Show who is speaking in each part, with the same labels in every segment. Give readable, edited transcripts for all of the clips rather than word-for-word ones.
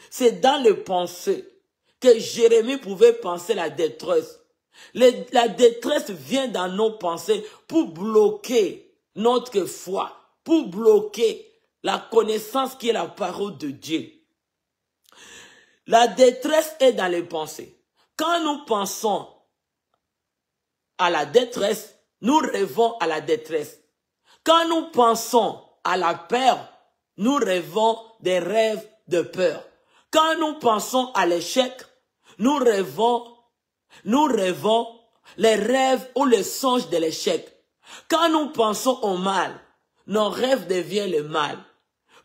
Speaker 1: c'est dans les pensées que Jérémie pouvait penser la détresse. La détresse vient dans nos pensées pour bloquer notre foi, pour bloquer la connaissance qui est la parole de Dieu. La détresse est dans les pensées. Quand nous pensons à la détresse, nous rêvons à la détresse. Quand nous pensons à la peur, nous rêvons des rêves de peur. Quand nous pensons à l'échec, nous rêvons les rêves ou les songes de l'échec. Quand nous pensons au mal, nos rêves deviennent le mal.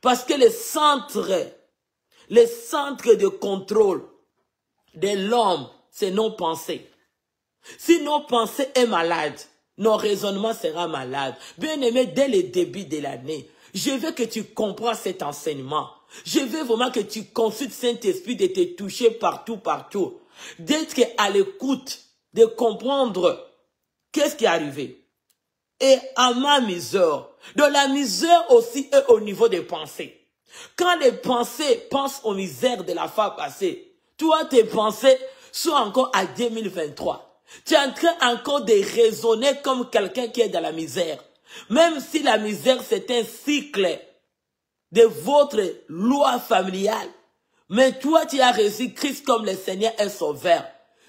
Speaker 1: Parce que les centres de contrôle de l'homme, c'est nos pensées. Si nos pensées sont malades, nos raisonnements seront malades. Bien aimé, dès le début de l'année, je veux que tu comprennes cet enseignement. Je veux vraiment que tu consultes Saint-Esprit de te toucher partout, partout. D'être à l'écoute, de comprendre qu'est-ce qui est arrivé. Et à ma misère, de la misère aussi est au niveau des pensées. Quand les pensées pensent aux misères de la fois passée, toi tes pensées sont encore à 2023. Tu es en train encore de raisonner comme quelqu'un qui est dans la misère. Même si la misère c'est un cycle de votre loi familiale. Mais toi tu as reçu Christ comme le Seigneur et Sauveur.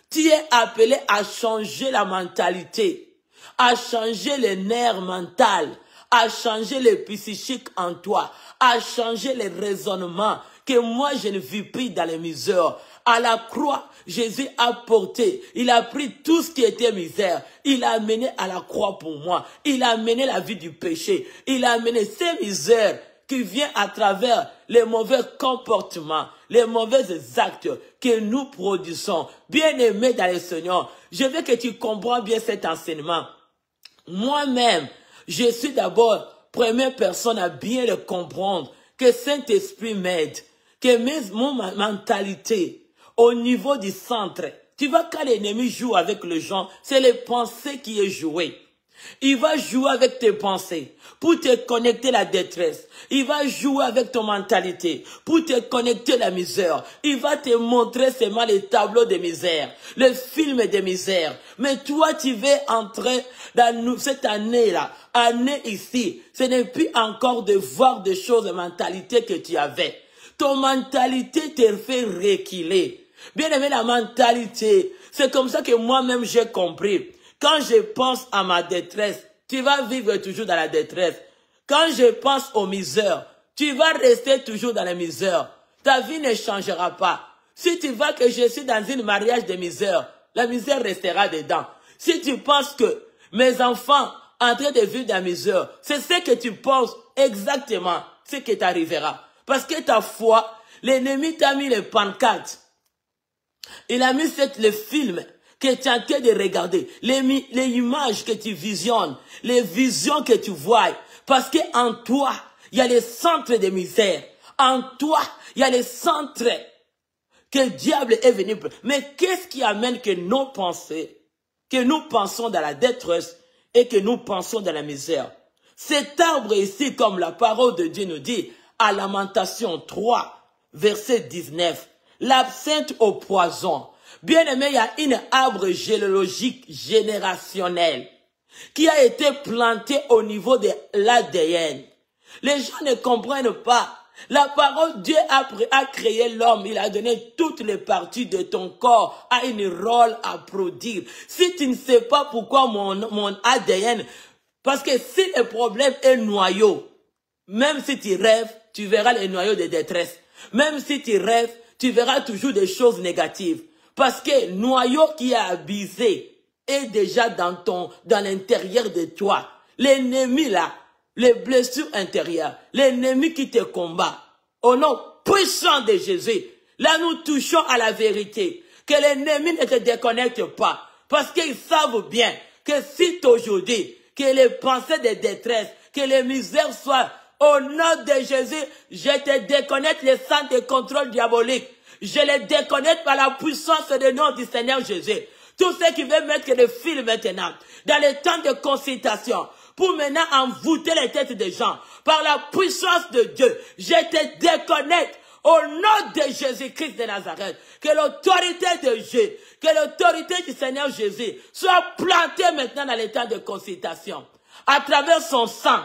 Speaker 1: Tu es appelé à changer la mentalité, à changer les nerfs mentaux, à changer le psychique en toi, à changer les raisonnements que moi je ne vis plus dans les misères. À la croix, Jésus a porté, il a pris tout ce qui était misère, il a amené à la croix pour moi, il a amené la vie du péché, il a amené ces misères qui viennent à travers les mauvais comportements, les mauvais actes que nous produisons. Bien-aimé dans le Seigneur, je veux que tu comprends bien cet enseignement. Moi-même, je suis d'abord première personne à bien le comprendre, que Saint-Esprit m'aide, que mon mentalité au niveau du centre. Tu vois, quand l'ennemi joue avec les gens, c'est les pensées qui est joué. Il va jouer avec tes pensées pour te connecter la détresse. Il va jouer avec ton mentalité pour te connecter la misère. Il va te montrer seulement les tableaux de misère, les films de misère. Mais toi, tu veux entrer dans cette année-là, année ici. Ce n'est plus encore de voir des choses, des mentalités que tu avais. Ton mentalité te fait reculer. Bien aimé, la mentalité, c'est comme ça que moi-même j'ai compris. Quand je pense à ma détresse, tu vas vivre toujours dans la détresse. Quand je pense aux misères, tu vas rester toujours dans la misère. Ta vie ne changera pas. Si tu vois que je suis dans un mariage de misère, la misère restera dedans. Si tu penses que mes enfants en train de vivre dans la misère, c'est ce que tu penses exactement, ce qui t'arrivera. Parce que ta foi, l'ennemi t'a mis les pancartes. Il a mis le film que tu es en train de regarder, les images que tu visionnes, les visions que tu vois. Parce qu'en toi, il y a les centres de misère. En toi, il y a les centres que le diable est venu. Mais qu'est-ce qui amène que nos pensées, que nous pensons dans la détresse et que nous pensons dans la misère? Cet arbre ici, comme la parole de Dieu nous dit, à Lamentation 3, verset 19, l'absinthe au poison. Bien aimé, il y a un arbre généalogique générationnel qui a été planté au niveau de l'ADN. Les gens ne comprennent pas. La parole, Dieu a créé l'homme, il a donné toutes les parties de ton corps à un rôle à produire. Si tu ne sais pas pourquoi mon ADN, parce que si le problème est noyau, même si tu rêves, tu verras les noyaux de détresse. Même si tu rêves, tu verras toujours des choses négatives. Parce que le noyau qui est abusé est déjà dans l'intérieur de toi. L'ennemi là, les blessures intérieures, l'ennemi qui te combat. Au nom puissant de Jésus, là nous touchons à la vérité. Que l'ennemi ne te déconnecte pas. Parce qu'ils savent bien que si aujourd'hui, que les pensées de détresse, que les misères soient, au nom de Jésus, je te déconnecte les centres de contrôle diabolique. Je les déconnecte par la puissance du nom du Seigneur Jésus. Tous ceux qui veulent mettre le fil maintenant, dans les temps de consultation, pour maintenant envoûter les têtes des gens, par la puissance de Dieu, je te déconnecte Au nom de Jésus-Christ de Nazareth, que l'autorité de Dieu, que l'autorité du Seigneur Jésus soit plantée maintenant dans l'état de consultation. À travers son sang,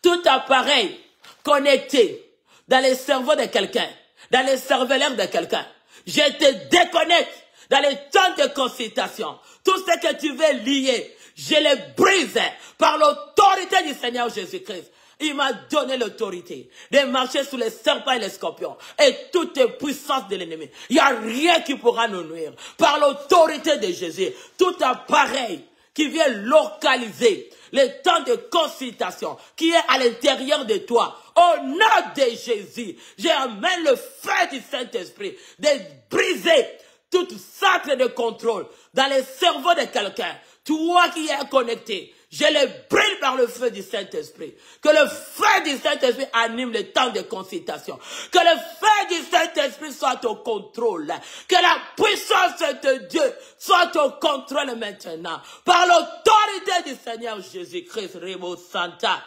Speaker 1: tout appareil connecté dans le cerveau de quelqu'un, dans le cervellaire de quelqu'un, je te déconnecte dans les temps de consultation. Tout ce que tu veux lier, je le brise par l'autorité du Seigneur Jésus-Christ. Il m'a donné l'autorité de marcher sous les serpents et les scorpions et toutes les puissances de l'ennemi. Il n'y a rien qui pourra nous nuire. Par l'autorité de Jésus, tout appareil qui vient localiser le temps de consultation qui est à l'intérieur de toi, au nom de Jésus, j'amène le feu du Saint-Esprit de briser toute centre de contrôle dans le cerveau de quelqu'un. Toi qui es connecté, je le brûle par le feu du Saint-Esprit. Que le feu du Saint-Esprit anime le temps de consultation. Que le feu du Saint-Esprit soit au contrôle. Que la puissance de Dieu soit au contrôle maintenant. Par l'autorité du Seigneur Jésus-Christ, Rebo Santa.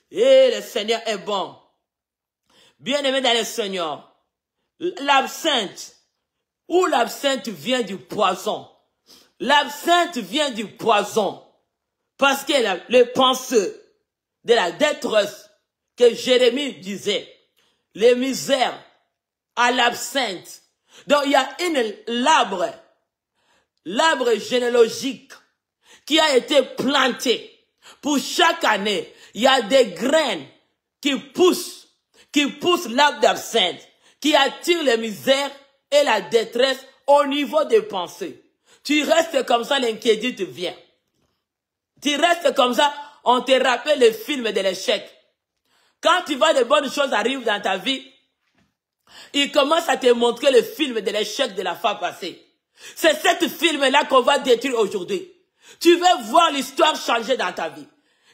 Speaker 1: Et le Seigneur est bon. Bien-aimé dans le Seigneur, l'absinthe, ou l'absinthe vient du poison. L'absinthe vient du poison. Parce que le penseur de la détresse que Jérémie disait, les misères à l'absinthe. Donc il y a l'arbre généalogique qui a été planté. Pour chaque année, il y a des graines qui poussent l'arbre d'absinthe, qui attirent les misères et la détresse au niveau des pensées. Tu restes comme ça, l'inquiétude vient. Tu restes comme ça, on te rappelle le film de l'échec. Quand tu vois de bonnes choses arrivent dans ta vie, il commence à te montrer le film de l'échec de la fois passée. C'est ce film-là qu'on va détruire aujourd'hui. Tu veux voir l'histoire changer dans ta vie.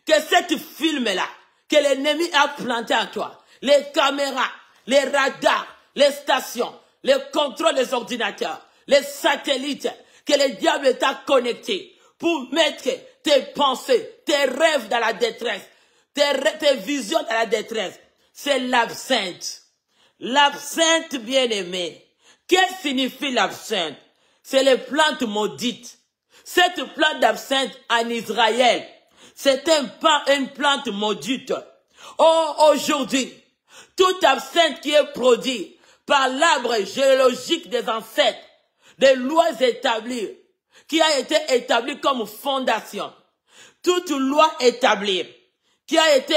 Speaker 1: Que ce film-là, que l'ennemi a planté en toi, les caméras, les radars, les stations, les contrôles des ordinateurs, les satellites, que le diable t'a connecté pour mettre tes pensées, tes rêves dans la détresse, tes visions dans la détresse. C'est l'absinthe. L'absinthe bien-aimé. Qu'est-ce que signifie l'absinthe? C'est les plantes maudites. Cette plante d'absinthe en Israël, c'est une plante maudite. Oh, aujourd'hui, toute absinthe qui est produite par l'arbre généalogique des ancêtres, des lois établies, qui a été établie comme fondation. Toute loi établie, qui a été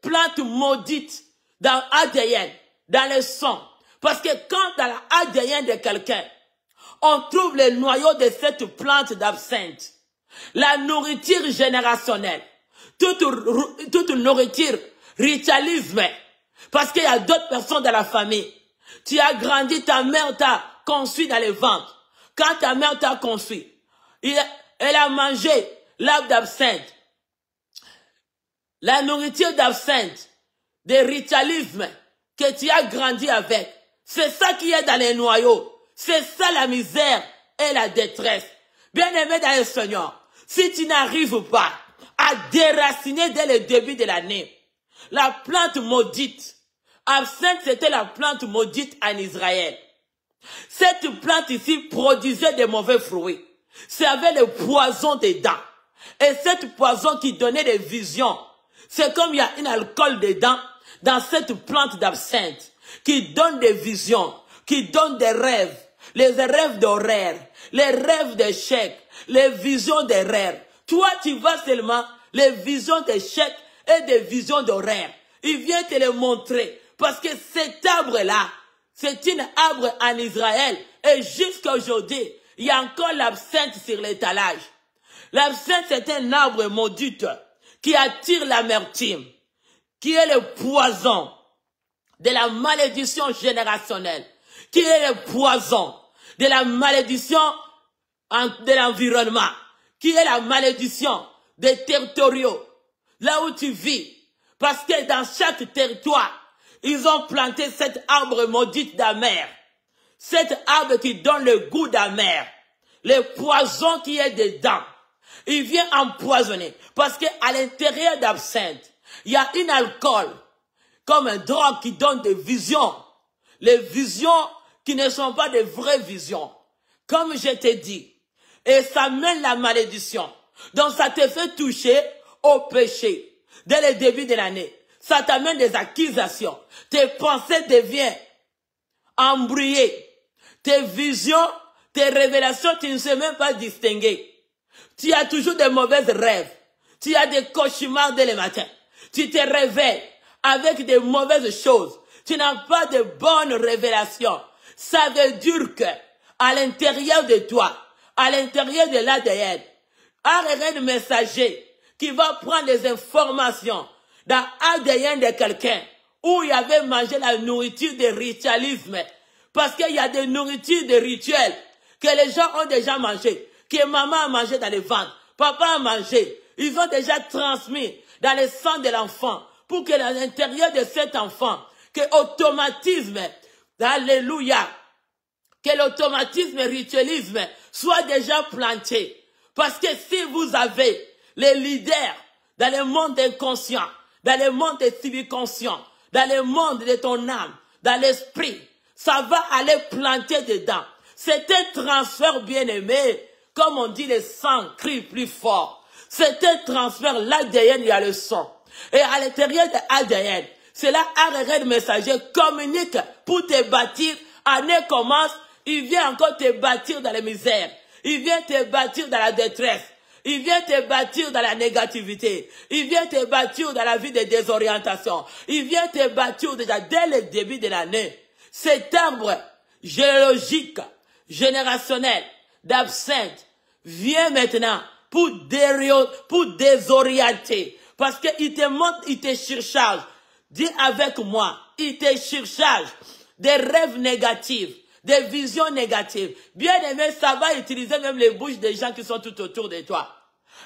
Speaker 1: plante maudite dans l'ADN, dans le sang. Parce que quand dans l'ADN de quelqu'un, on trouve le noyau de cette plante d'absinthe, la nourriture générationnelle, toute nourriture, ritualisme, parce qu'il y a d'autres personnes dans la famille. Tu as grandi, ta mère t'a conçu dans le ventre. Quand ta mère t'a conçu, elle a mangé l'arbre d'absinthe, la nourriture d'absinthe, des ritualismes que tu as grandi avec. C'est ça qui est dans les noyaux. C'est ça la misère et la détresse. Bien-aimé dans le Seigneur, si tu n'arrives pas à déraciner dès le début de l'année, la plante maudite, absinthe c'était la plante maudite en Israël. Cette plante ici produisait des mauvais fruits. C'est avec le poison dedans. Et cette poison qui donnait des visions. C'est comme il y a un alcool dedans, dans cette plante d'absinthe, qui donne des visions, qui donne des rêves, les rêves d'horaire, les rêves d'échec, les visions des rêves. Toi, tu vois seulement les visions d'échec et des visions d'horaire. Il vient te les montrer. Parce que cet arbre-là, c'est un arbre en Israël. Et jusqu'à aujourd'hui, il y a encore l'absinthe sur l'étalage. L'absinthe, c'est un arbre maudit qui attire l'amertume, qui est le poison de la malédiction générationnelle, qui est le poison de la malédiction de l'environnement, qui est la malédiction des territoriaux, là où tu vis. Parce que dans chaque territoire, ils ont planté cet arbre maudit d'amer. Cet arbre qui donne le goût d'amer. Le poison qui est dedans. Il vient empoisonner. Parce qu'à l'intérieur d'absinthe, il y a un alcool comme un drogue qui donne des visions. Les visions qui ne sont pas des vraies visions. Comme je t'ai dit. Et ça mène la malédiction. Donc ça te fait toucher au péché. Dès le début de l'année. Ça t'amène des accusations. Tes pensées deviennent embrouillées. Tes visions, tes révélations, tu ne sais même pas distinguer. Tu as toujours des mauvais rêves. Tu as des cauchemars dès le matin. Tu te réveilles avec des mauvaises choses. Tu n'as pas de bonnes révélations. Ça veut dire que à l'intérieur de toi, à l'intérieur de l'ADN, un messager qui va prendre les informations dans l'ADN de quelqu'un où il avait mangé la nourriture de ritualisme. Parce qu'il y a des nourritures de rituels que les gens ont déjà mangé, que maman a mangé dans le ventre, papa a mangé. Ils ont déjà transmis dans le sang de l'enfant pour que à l'intérieur de cet enfant, que l'automatisme, alléluia, que l'automatisme ritualisme soit déjà planté. Parce que si vous avez les leaders dans le monde inconscient, dans le monde des subconscients, dans le monde de ton âme, dans l'esprit, ça va aller planter dedans. C'est un transfert bien-aimé. Comme on dit, le sang crie plus fort. C'est un transfert, l'ADN, il y a le sang. Et à l'intérieur de l'ADN, c'est là un messager communique pour te bâtir. Année commence, il vient encore te bâtir dans les misères. Il vient te bâtir dans la détresse. Il vient te bâtir dans la négativité. Il vient te bâtir dans la vie de désorientation. Il vient te bâtir déjà dès le début de l'année. Cet arbre géologique, générationnel, d'absinthe, vient maintenant pour désorienter. Parce qu'il te montre, il te surcharge. Dis avec moi, il te surcharge des rêves négatifs, des visions négatives. Bien aimé, ça va utiliser même les bouches des gens qui sont tout autour de toi.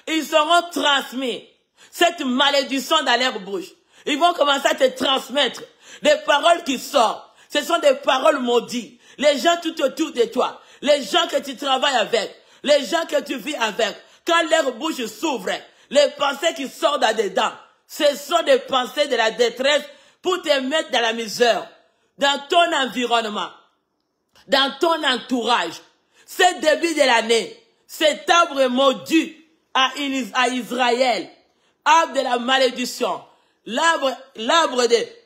Speaker 1: Ils seront transmis cette malédiction dans leur bouche. Ils vont commencer à te transmettre des paroles qui sortent. Ce sont des paroles maudites. Les gens tout autour de toi, les gens que tu travailles avec, les gens que tu vis avec, quand leur bouche s'ouvre, les pensées qui sortent là-dedans, ce sont des pensées de la détresse pour te mettre dans la misère, dans ton environnement, dans ton entourage. C'est le début de l'année, cet arbre maudit à Israël, arbre de la malédiction, l'arbre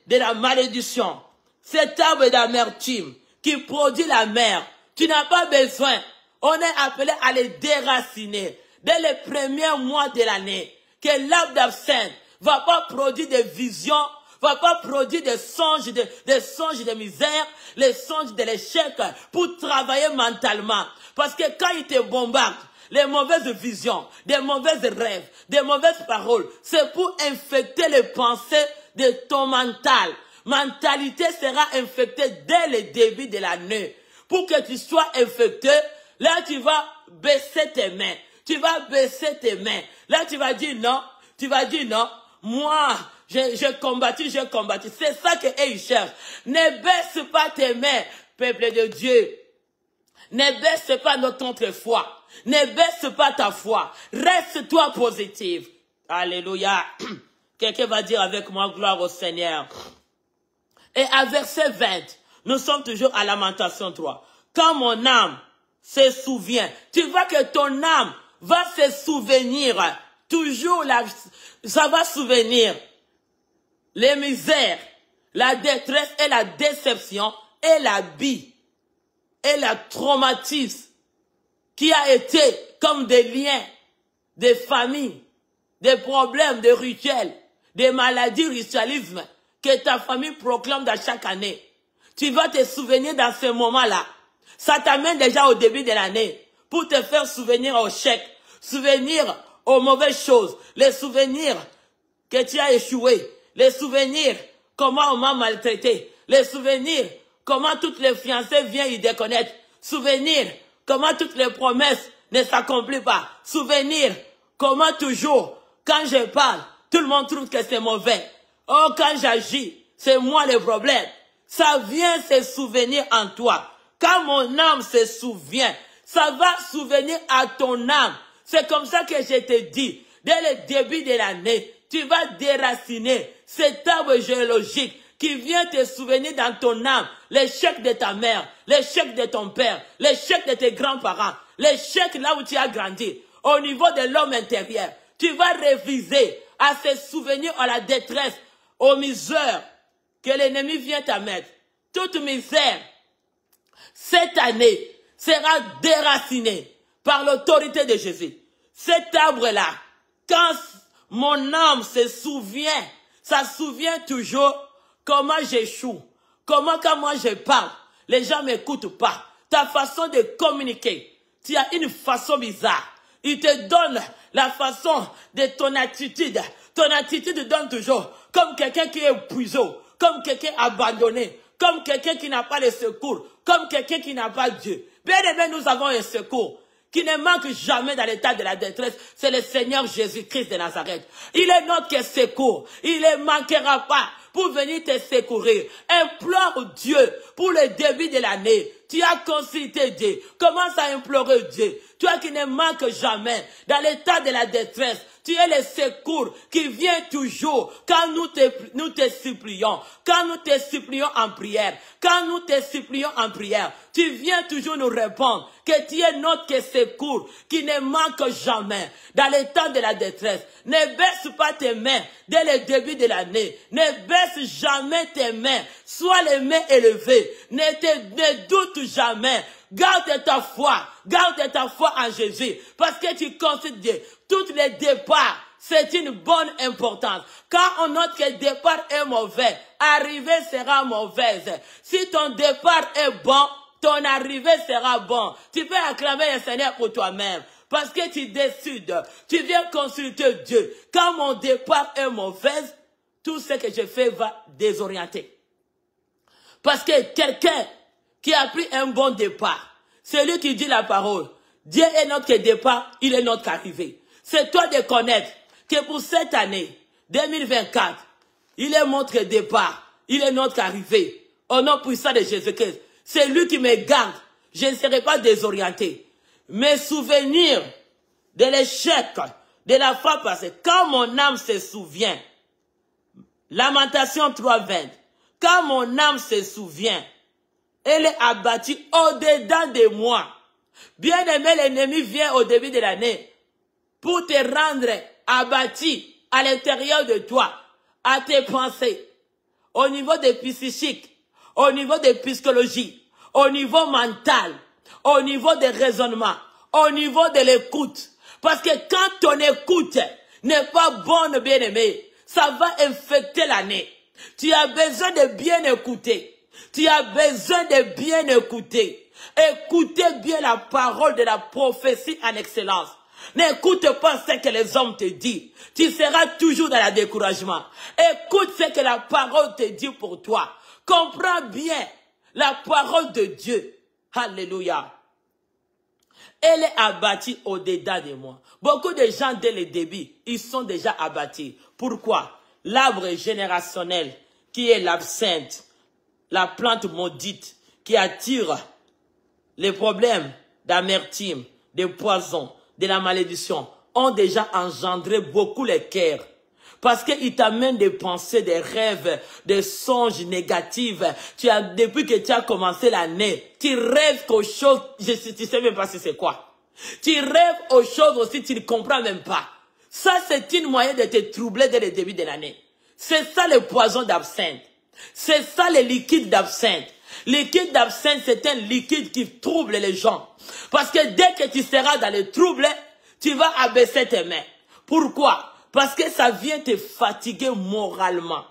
Speaker 1: de la malédiction, cet arbre d'amertume qui produit la mer. Tu n'as pas besoin, on est appelé à les déraciner dès les premiers mois de l'année, que l'arbre d'absinthe va pas produire des visions, va pas produire des songes de misère, les songes de l'échec pour travailler mentalement. Parce que quand il te bombarde, les mauvaises visions, des mauvais rêves, des mauvaises paroles, c'est pour infecter les pensées de ton mental. Mentalité sera infectée dès le début de l'année. Pour que tu sois infecté, là tu vas baisser tes mains. Tu vas baisser tes mains. Là tu vas dire non. Tu vas dire non. Moi, j'ai combattu. C'est ça qu'ils cherchent. Ne baisse pas tes mains, peuple de Dieu. Ne baisse pas notre foi. Ne baisse pas ta foi. Reste-toi positive. Alléluia. Quelqu'un va dire avec moi, gloire au Seigneur. Et à verset 20, nous sommes toujours à Lamentation 3. Quand mon âme se souvient, tu vois que ton âme va se souvenir, toujours ça va souvenir les misères, la détresse et la déception et la bie et la traumatisme qui a été comme des liens, des familles, des problèmes, des rituels, des maladies, ritualisme que ta famille proclame dans chaque année. Tu vas te souvenir dans ce moment-là. Ça t'amène déjà au début de l'année pour te faire souvenir au chèque, souvenir aux mauvaises choses, les souvenirs que tu as échoué, les souvenirs comment on m'a maltraité, les souvenirs comment toutes les fiancées viennent y déconnaître, souvenirs comment toutes les promesses ne s'accomplissent pas, souvenirs comment toujours quand je parle, tout le monde trouve que c'est mauvais. Oh, quand j'agis, c'est moi le problème. Ça vient se souvenir en toi. Quand mon âme se souvient, ça va souvenir à ton âme. C'est comme ça que je te dis, dès le début de l'année, tu vas déraciner cet arbre géologique qui vient te souvenir dans ton âme l'échec de ta mère, l'échec de ton père, l'échec de tes grands-parents, l'échec là où tu as grandi, au niveau de l'homme intérieur. Tu vas réviser à ces souvenirs, à la détresse, aux misères que l'ennemi vient à mettre. Toute misère, cette année, sera déracinée par l'autorité de Jésus. Cet arbre-là, quand mon âme se souvient, ça souvient toujours comment j'échoue, comment quand moi je parle, les gens ne m'écoutent pas. Ta façon de communiquer, tu as une façon bizarre. Il te donne la façon de ton attitude. Ton attitude donne toujours comme quelqu'un qui est épuisé, comme quelqu'un abandonné, comme quelqu'un qui n'a pas de secours, comme quelqu'un qui n'a pas Dieu. Bien aimé, nous avons un secours qui ne manque jamais dans l'état de la détresse. C'est le Seigneur Jésus-Christ de Nazareth. Il est notre secours. Il ne manquera pas pour venir te secourir. Implore Dieu pour le début de l'année. Tu as consulté Dieu. Commence à implorer Dieu. Toi qui ne manques jamais dans l'état de la détresse. Tu es le secours qui vient toujours quand nous te supplions. Quand nous te supplions en prière. Quand nous te supplions en prière. Tu viens toujours nous répondre que tu es notre secours qui ne manque jamais dans l'état de la détresse. Ne baisse pas tes mains dès le début de l'année. Ne baisse jamais tes mains. Sois les mains élevées. Ne doute jamais. Garde ta foi en Jésus, parce que tu considères Dieu. Tous les départs, c'est une bonne importance. Quand on note que le départ est mauvais, arrivée sera mauvaise. Si ton départ est bon, ton arrivée sera bon. Tu peux acclamer le Seigneur pour toi-même. Parce que tu décides, tu viens consulter Dieu. Quand mon départ est mauvais, tout ce que je fais va désorienter. Parce que quelqu'un qui a pris un bon départ, c'est lui qui dit la parole. Dieu est notre départ, il est notre arrivée. C'est toi de connaître que pour cette année 2024, il est notre départ, il est notre arrivée. Au nom puissant de Jésus-Christ, c'est lui qui me garde. Je ne serai pas désorienté. Mes souvenirs de l'échec de la fois passée, quand mon âme se souvient, Lamentation 3:20, quand mon âme se souvient, elle est abattue au-dedans de moi. Bien aimé, l'ennemi vient au début de l'année pour te rendre abattu à l'intérieur de toi, à tes pensées, au niveau des psychiques, au niveau des psychologies, au niveau mental, au niveau des raisonnements, au niveau de l'écoute. Parce que quand ton écoute n'est pas bonne, bien aimé, ça va infecter l'année. Tu as besoin de bien écouter. Tu as besoin de bien écouter. Écoutez bien la parole de la prophétie en excellence. N'écoute pas ce que les hommes te disent. Tu seras toujours dans le découragement. Écoute ce que la parole te dit pour toi. Comprends bien la parole de Dieu. Alléluia. Elle est abattue au-dedans de moi. Beaucoup de gens, dès le début, ils sont déjà abattus. Pourquoi? L'arbre générationnel, qui est l'absinthe, la plante maudite, qui attire les problèmes d'amertume, de poison, de la malédiction, ont déjà engendré beaucoup les cœurs. Parce qu'ils t'amènent des pensées, des rêves, des songes négatifs. Depuis que tu as commencé l'année, tu rêves qu'aux choses, tu ne sais même pas si c'est quoi. Tu rêves aux choses aussi, tu ne comprends même pas. Ça, c'est une moyen de te troubler dès le début de l'année. C'est ça le poison d'absinthe. C'est ça le liquide d'absinthe. Liquide d'absinthe, c'est un liquide qui trouble les gens. Parce que dès que tu seras dans le trouble, tu vas abaisser tes mains. Pourquoi? Parce que ça vient te fatiguer moralement.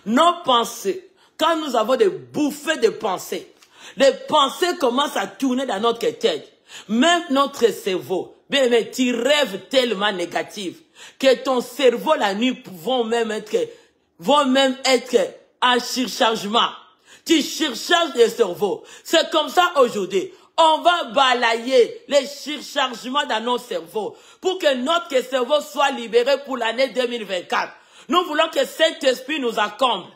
Speaker 1: Nos pensées, quand nous avons des bouffées de pensées, les pensées commencent à tourner dans notre tête. Même notre cerveau, bien aimé, tu rêves tellement négatif que ton cerveau la nuit vont même être en surchargement. Tu surcharges le cerveau. C'est comme ça aujourd'hui. On va balayer les surchargements dans nos cerveaux pour que notre cerveau soit libéré pour l'année 2024. Nous voulons que Saint-Esprit nous accomble,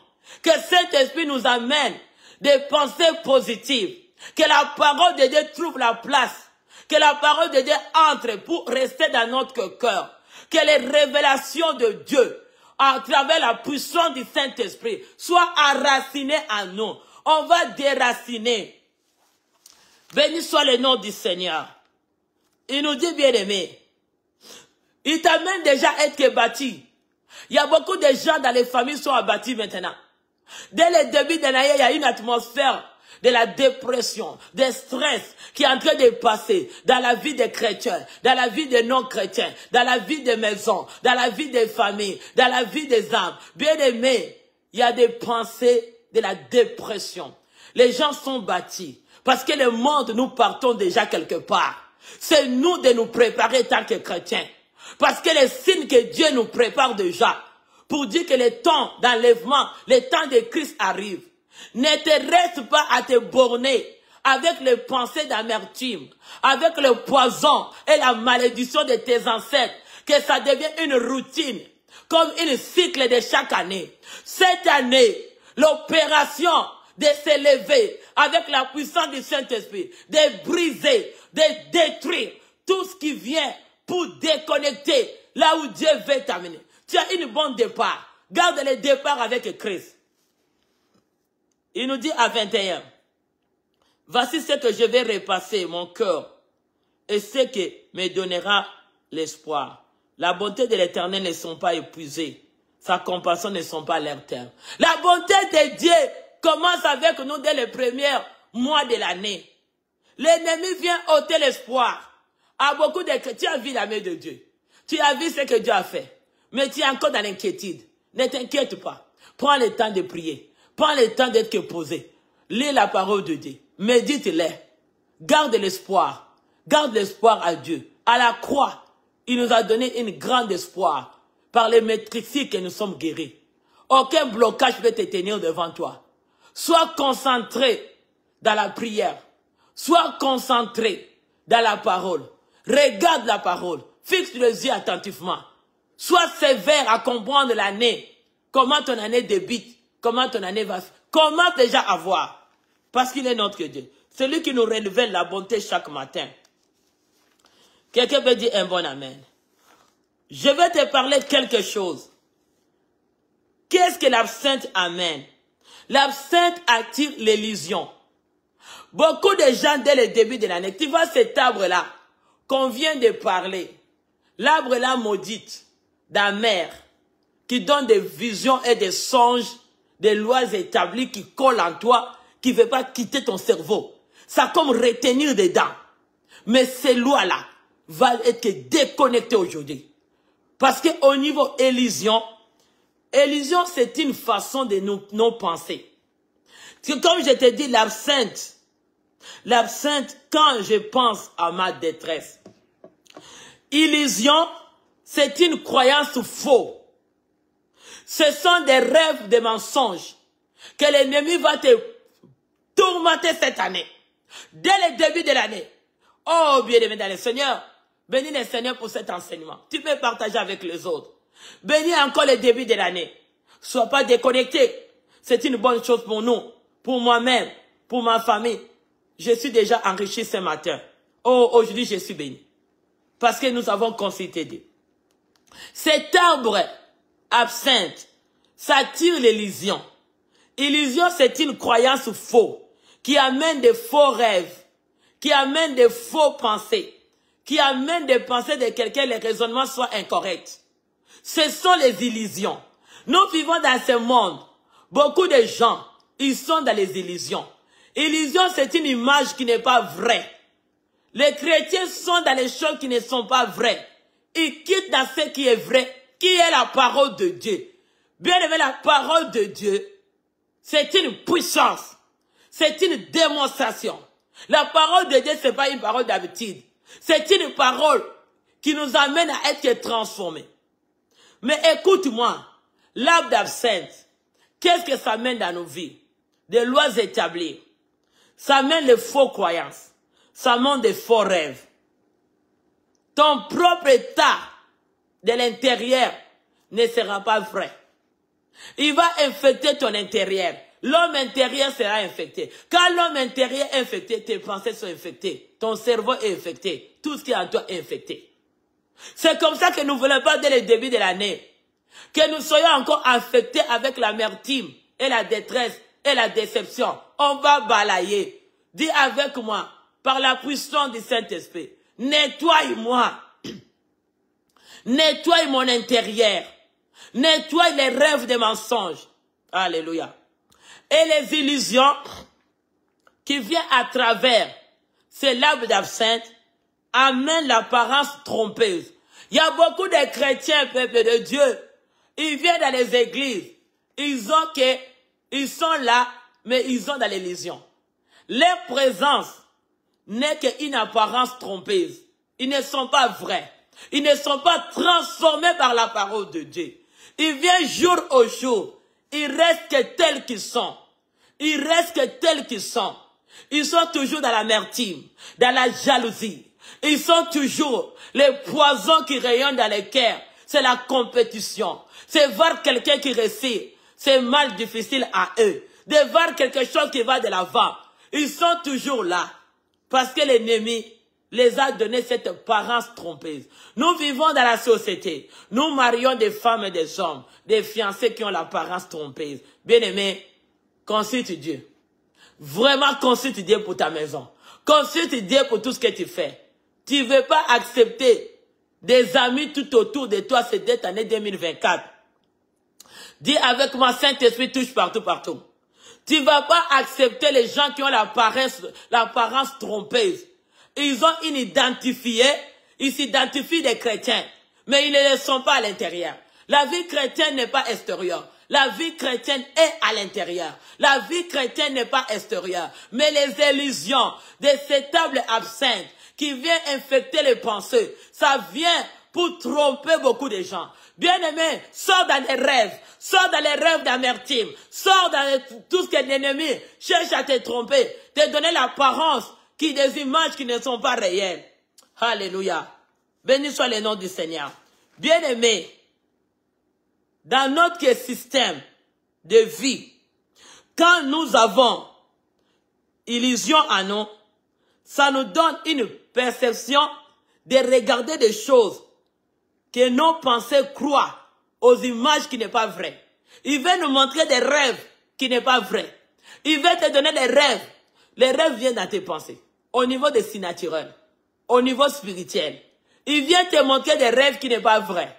Speaker 1: que Saint-Esprit nous amène des pensées positives, que la parole de Dieu trouve la place, que la parole de Dieu entre pour rester dans notre cœur, que les révélations de Dieu à travers la puissance du Saint-Esprit, soit enraciné en nous. On va déraciner. Béni soit le nom du Seigneur. Il nous dit, bien-aimé, il t'amène déjà à être bâti. Il y a beaucoup de gens dans les familles qui sont abattus maintenant. Dès le début de l'année, il y a une atmosphère de la dépression, de stress qui est en train de passer dans la vie des chrétiens, dans la vie des non-chrétiens, dans la vie des maisons, dans la vie des familles, dans la vie des âmes. Bien aimé, il y a des pensées de la dépression. Les gens sont bâtis parce que le monde, nous partons déjà quelque part. C'est nous de nous préparer tant que chrétiens. Parce que les signes que Dieu nous prépare déjà pour dire que le temps d'enlèvement, le temps de Christ arrive. Ne te reste pas à te borner avec les pensées d'amertume, avec le poison et la malédiction de tes ancêtres, que ça devient une routine, comme une cycle de chaque année. Cette année, l'opération de s'élever avec la puissance du Saint-Esprit, de briser, de détruire tout ce qui vient pour déconnecter là où Dieu veut t'amener. Tu as une bonne départ. Garde le départ avec Christ. Il nous dit à 21, voici ce que je vais repasser mon cœur et ce qui me donnera l'espoir. La bonté de l'Éternel ne sont pas épuisées. Sa compassion ne sont pas à leur terme. La bonté de Dieu commence avec nous dès les premiers mois de l'année. L'ennemi vient ôter l'espoir. À beaucoup de chrétiens, tu as vu la main de Dieu. Tu as vu ce que Dieu a fait. Mais tu es encore dans l'inquiétude. Ne t'inquiète pas. Prends le temps de prier. Prends le temps d'être posé. Lis la parole de Dieu. Médite-les. Garde l'espoir. Garde l'espoir à Dieu. À la croix, il nous a donné une grande espoir. Par les maîtrises que nous sommes guéris. Aucun blocage peut te tenir devant toi. Sois concentré dans la prière. Sois concentré dans la parole. Regarde la parole. Fixe les yeux attentivement. Sois sévère à comprendre l'année. Comment ton année débute. Comment ton année va. Comment déjà avoir. Parce qu'il est notre Dieu. Celui qui nous renouvelle la bonté chaque matin. Quelqu'un peut dire un bon amen. Je vais te parler de quelque chose. Qu'est-ce que l'absinthe amène? L'absinthe attire l'illusion. Beaucoup de gens, dès le début de l'année, tu vois cet arbre-là, qu'on vient de parler. L'arbre-là maudite, d'amère, qui donne des visions et des songes, des lois établies qui collent en toi, qui ne veulent pas quitter ton cerveau. Ça comme retenir dedans. Mais ces lois-là vont être déconnectées aujourd'hui. Parce qu'au niveau illusion, c'est une façon de nous penser. Comme je te dis, l'absinthe, quand je pense à ma détresse, illusion, c'est une croyance fausse. Ce sont des rêves, des mensonges que l'ennemi va te tourmenter cette année. Dès le début de l'année. Oh, bien-aimé dans le Seigneur. Bénis le Seigneur pour cet enseignement. Tu peux partager avec les autres. Bénis encore le début de l'année. Sois pas déconnecté. C'est une bonne chose pour nous, pour moi-même, pour ma famille. Je suis déjà enrichi ce matin. Oh, aujourd'hui, je suis béni. Parce que nous avons consulté Dieu. Cet arbre absinthe, ça attire l'illusion. Illusion, c'est une croyance fausse qui amène des faux rêves, qui amène des faux pensées, qui amène des pensées de quelqu'un, les raisonnements soient incorrects. Ce sont les illusions. Nous vivons dans ce monde. Beaucoup de gens, ils sont dans les illusions. Illusion, c'est une image qui n'est pas vraie. Les chrétiens sont dans les choses qui ne sont pas vraies. Ils quittent dans ce qui est vrai, qui est la parole de Dieu. Bien aimé, la parole de Dieu, c'est une puissance. C'est une démonstration. La parole de Dieu, ce n'est pas une parole d'habitude. C'est une parole qui nous amène à être transformés. Mais écoute-moi, l'arbre d'absinthe, qu'est-ce que ça mène dans nos vies? Des lois établies. Ça mène les faux croyances. Ça mène des faux rêves. Ton propre état de l'intérieur ne sera pas vrai. Il va infecter ton intérieur. L'homme intérieur sera infecté. Quand l'homme intérieur est infecté, tes pensées sont infectées. Ton cerveau est infecté. Tout ce qui est en toi est infecté. C'est comme ça que nous ne voulons pas dès le début de l'année Que nous soyons encore affectés avec l'amertume et la détresse et la déception. On va balayer. Dis avec moi, par la puissance du Saint-Esprit, nettoie-moi. Nettoie mon intérieur. Nettoie les rêves des mensonges. Alléluia. Et les illusions qui viennent à travers ces lames d'absinthe amènent l'apparence trompeuse. Il y a beaucoup de chrétiens, peuple de Dieu. Ils viennent dans les églises. Ils sont là, mais ils sont dans l'illusion. Leur présence n'est qu'une apparence trompeuse. Ils ne sont pas vrais. Ils ne sont pas transformés par la parole de Dieu. Ils viennent jour au jour. Ils restent que tels qu'ils sont. Ils restent que tels qu'ils sont. Ils sont toujours dans l'amertume, dans la jalousie. Ils sont toujours les poisons qui rayonnent dans les cœurs. C'est la compétition. C'est voir quelqu'un qui réussit. C'est mal difficile à eux. De voir quelque chose qui va de l'avant. Ils sont toujours là. Parce que l'ennemi les a donné cette apparence trompeuse. Nous vivons dans la société. Nous marions des femmes et des hommes. Des fiancés qui ont l'apparence trompeuse. Bien-aimé, consulte Dieu. Vraiment consulte Dieu pour ta maison. Consulte Dieu pour tout ce que tu fais. Tu ne veux pas accepter des amis tout autour de toi cette année 2024. Dis avec moi, Saint-Esprit touche partout, partout. Tu ne vas pas accepter les gens qui ont l'apparence trompeuse. Ils ont une identifié, ils s'identifient des chrétiens, mais ils ne le sont pas à l'intérieur. La vie chrétienne n'est pas extérieure. La vie chrétienne est à l'intérieur. La vie chrétienne n'est pas extérieure. Mais les illusions de cette table absinthe qui vient infecter les pensées, ça vient pour tromper beaucoup de gens. Bien-aimé, sors dans les rêves. Sors dans les rêves d'amertume. Sors dans tout ce que l'ennemi cherche à te tromper. Te donner l'apparence des images qui ne sont pas réelles. Alléluia. Béni soit le nom du Seigneur. Bien-aimé, dans notre système de vie, quand nous avons illusion à nous, ça nous donne une perception de regarder des choses que nos pensées croient aux images qui n'est pas vraies. Il veut nous montrer des rêves qui n'est pas vrais. Il veut te donner des rêves. Les rêves viennent dans tes pensées. Au niveau de si naturel. Au niveau spirituel. Il vient te montrer des rêves qui n'est pas vrais.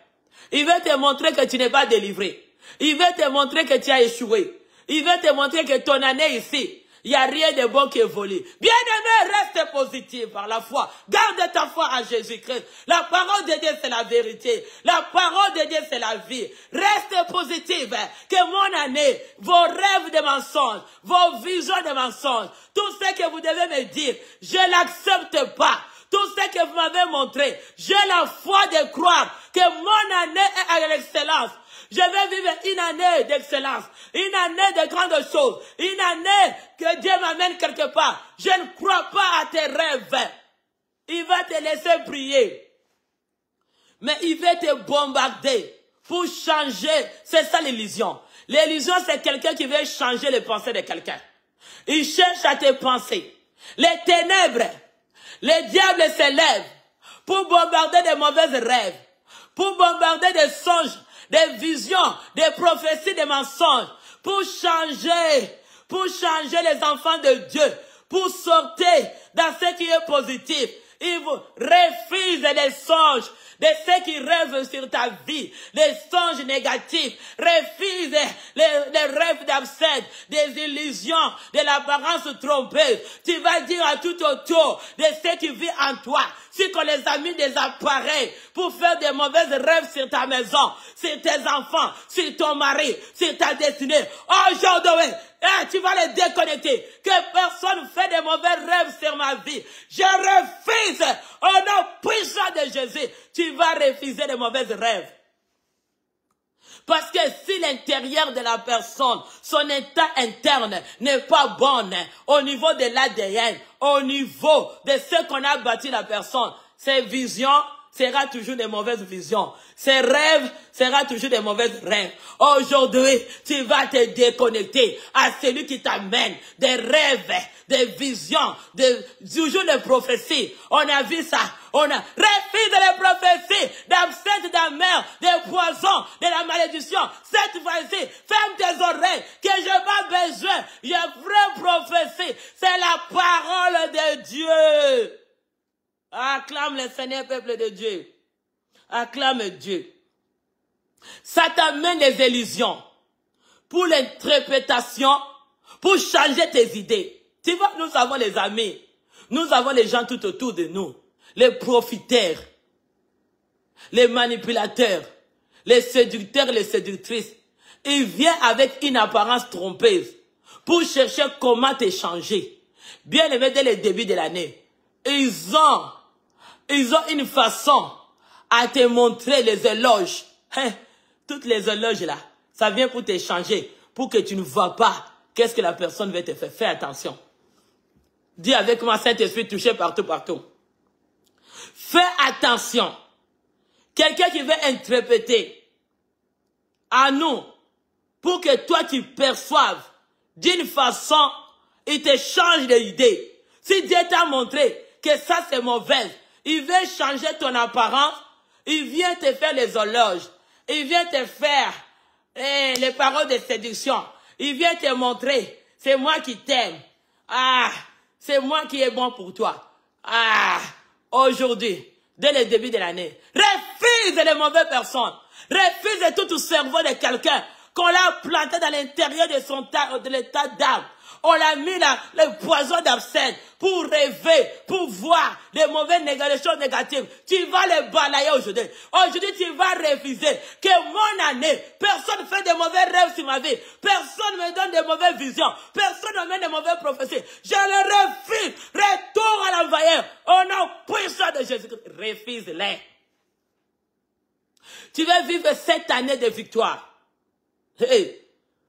Speaker 1: Il veut te montrer que tu n'es pas délivré. Il veut te montrer que tu as échoué. Il veut te montrer que ton année ici, il n'y a rien de bon qui évolue. Bien-aimé, reste positif par la foi. Garde ta foi en Jésus-Christ. La parole de Dieu, c'est la vérité. La parole de Dieu, c'est la vie. Reste positif. Que mon année, vos rêves de mensonges, vos visions de mensonges, tout ce que vous devez me dire, je ne l'accepte pas. Tout ce que vous m'avez montré, j'ai la foi de croire que mon année est à l'excellence. Je vais vivre une année d'excellence, une année de grandes choses, une année que Dieu m'amène quelque part. Je ne crois pas à tes rêves. Il va te laisser prier. Mais il va te bombarder pour changer. C'est ça l'illusion. L'illusion, c'est quelqu'un qui veut changer les pensées de quelqu'un. Il cherche à te penser. Les ténèbres, les diables s'élèvent pour bombarder des mauvais rêves, pour bombarder des songes, des visions, des prophéties, des mensonges, pour changer les enfants de Dieu, pour sortir dans ce qui est positif. Ils vous refusent les songes de ceux qui rêvent sur ta vie, les songes négatifs, refusent les rêves d'absinthe, des illusions, de l'apparence trompeuse. Tu vas dire à tout autour de ce qui vit en toi, si qu'on les a mis des appareils pour faire des mauvais rêves sur ta maison, sur tes enfants, sur ton mari, sur ta destinée. Aujourd'hui, tu vas les déconnecter. Que personne ne fait des mauvais rêves sur ma vie. Je refuse au nom puissant de Jésus. Tu vas refuser les mauvais rêves. Parce que si l'intérieur de la personne, son état interne n'est pas bon au niveau de l'ADN, au niveau de ce qu'on a bâti la personne, ses visions sera toujours des mauvaises visions. Ses rêves sera toujours des mauvaises rêves. Aujourd'hui, tu vas te déconnecter à celui qui t'amène des rêves, des visions, toujours des prophéties. On a vu ça. On a refusé les prophéties d'absinthe, la mer, des poisons, de la malédiction. Cette fois-ci, ferme tes oreilles, que je n'ai pas besoin. J'ai vraie prophétie. C'est la parole de Dieu. Acclame le Seigneur, peuple de Dieu. Acclame Dieu. Ça t'amène des illusions pour l'interprétation, pour changer tes idées. Tu vois, nous avons les amis, nous avons les gens tout autour de nous, les profiteurs, les manipulateurs, les séducteurs et les séductrices. Ils viennent avec une apparence trompeuse pour chercher comment te changer. Bien aimé, dès le début de l'année, ils ont une façon à te montrer les éloges. Hein? Toutes les éloges là, ça vient pour te changer, pour que tu ne vois pas qu'est-ce que la personne veut te faire. Fais attention. Dis avec moi, Saint-Esprit touché partout, partout. Fais attention. Quelqu'un qui veut interpréter à nous, pour que toi tu perçoives d'une façon, il te change d'idée. Si Dieu t'a montré que ça c'est mauvais, il veut changer ton apparence, il vient te faire les éloges. Il vient te faire les paroles de séduction. Il vient te montrer, c'est moi qui t'aime. Ah, c'est moi qui est bon pour toi. Ah, aujourd'hui, dès le début de l'année, refuse les mauvaises personnes. Refuse tout le cerveau de quelqu'un qu'on l'a planté dans l'intérieur de l'état d'âme. On l'a mis là, le poison d'absinthe, pour rêver, pour voir les mauvaises choses négatives. Tu vas les balayer aujourd'hui. Aujourd'hui, tu vas refuser que mon année, personne ne fait de mauvais rêves sur ma vie. Personne ne me donne de mauvaises visions. Personne ne me met de mauvaises prophéties. Je le refuse. Retour à l'envoyeur. Au nom puissant de Jésus-Christ. Refuse-les. Tu vas vivre cette année de victoire. Hey,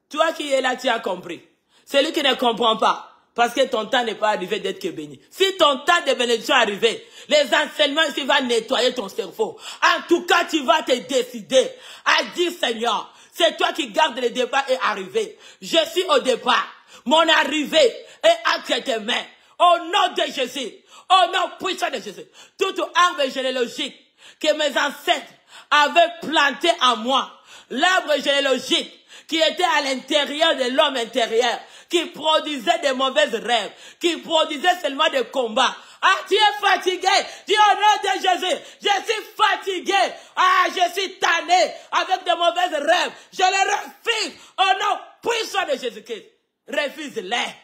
Speaker 1: toi qui es là, tu as compris. Celui qui ne comprend pas, parce que ton temps n'est pas arrivé d'être que béni. Si ton temps de bénédiction est arrivé, les enseignements ici vont nettoyer ton cerveau. En tout cas, tu vas te décider à dire, Seigneur, c'est toi qui gardes le départ et arrivé. Je suis au départ. Mon arrivée est entre tes mains. Au nom de Jésus. Au nom puissant de Jésus. Toute arbre généalogique que mes ancêtres avaient planté en moi, l'arbre généalogique qui était à l'intérieur de l'homme intérieur, qui produisait des mauvaises rêves, qui produisait seulement des combats. Ah, tu es fatigué. Dis au nom de Jésus, je suis fatigué. Ah, je suis tanné avec de mauvaises rêves. Je les refuse au nom puissant de Jésus-Christ. Refuse-les.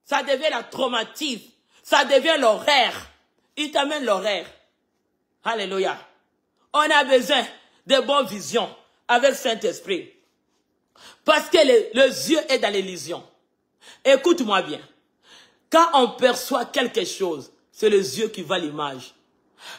Speaker 1: Ça devient la traumatisme. Ça devient l'horaire. Il t'amène l'horaire. Alléluia. On a besoin de bonnes visions avec Saint-Esprit. Parce que les yeux est dans l'illusion. Écoute-moi bien. Quand on perçoit quelque chose, c'est les yeux qui voient l'image.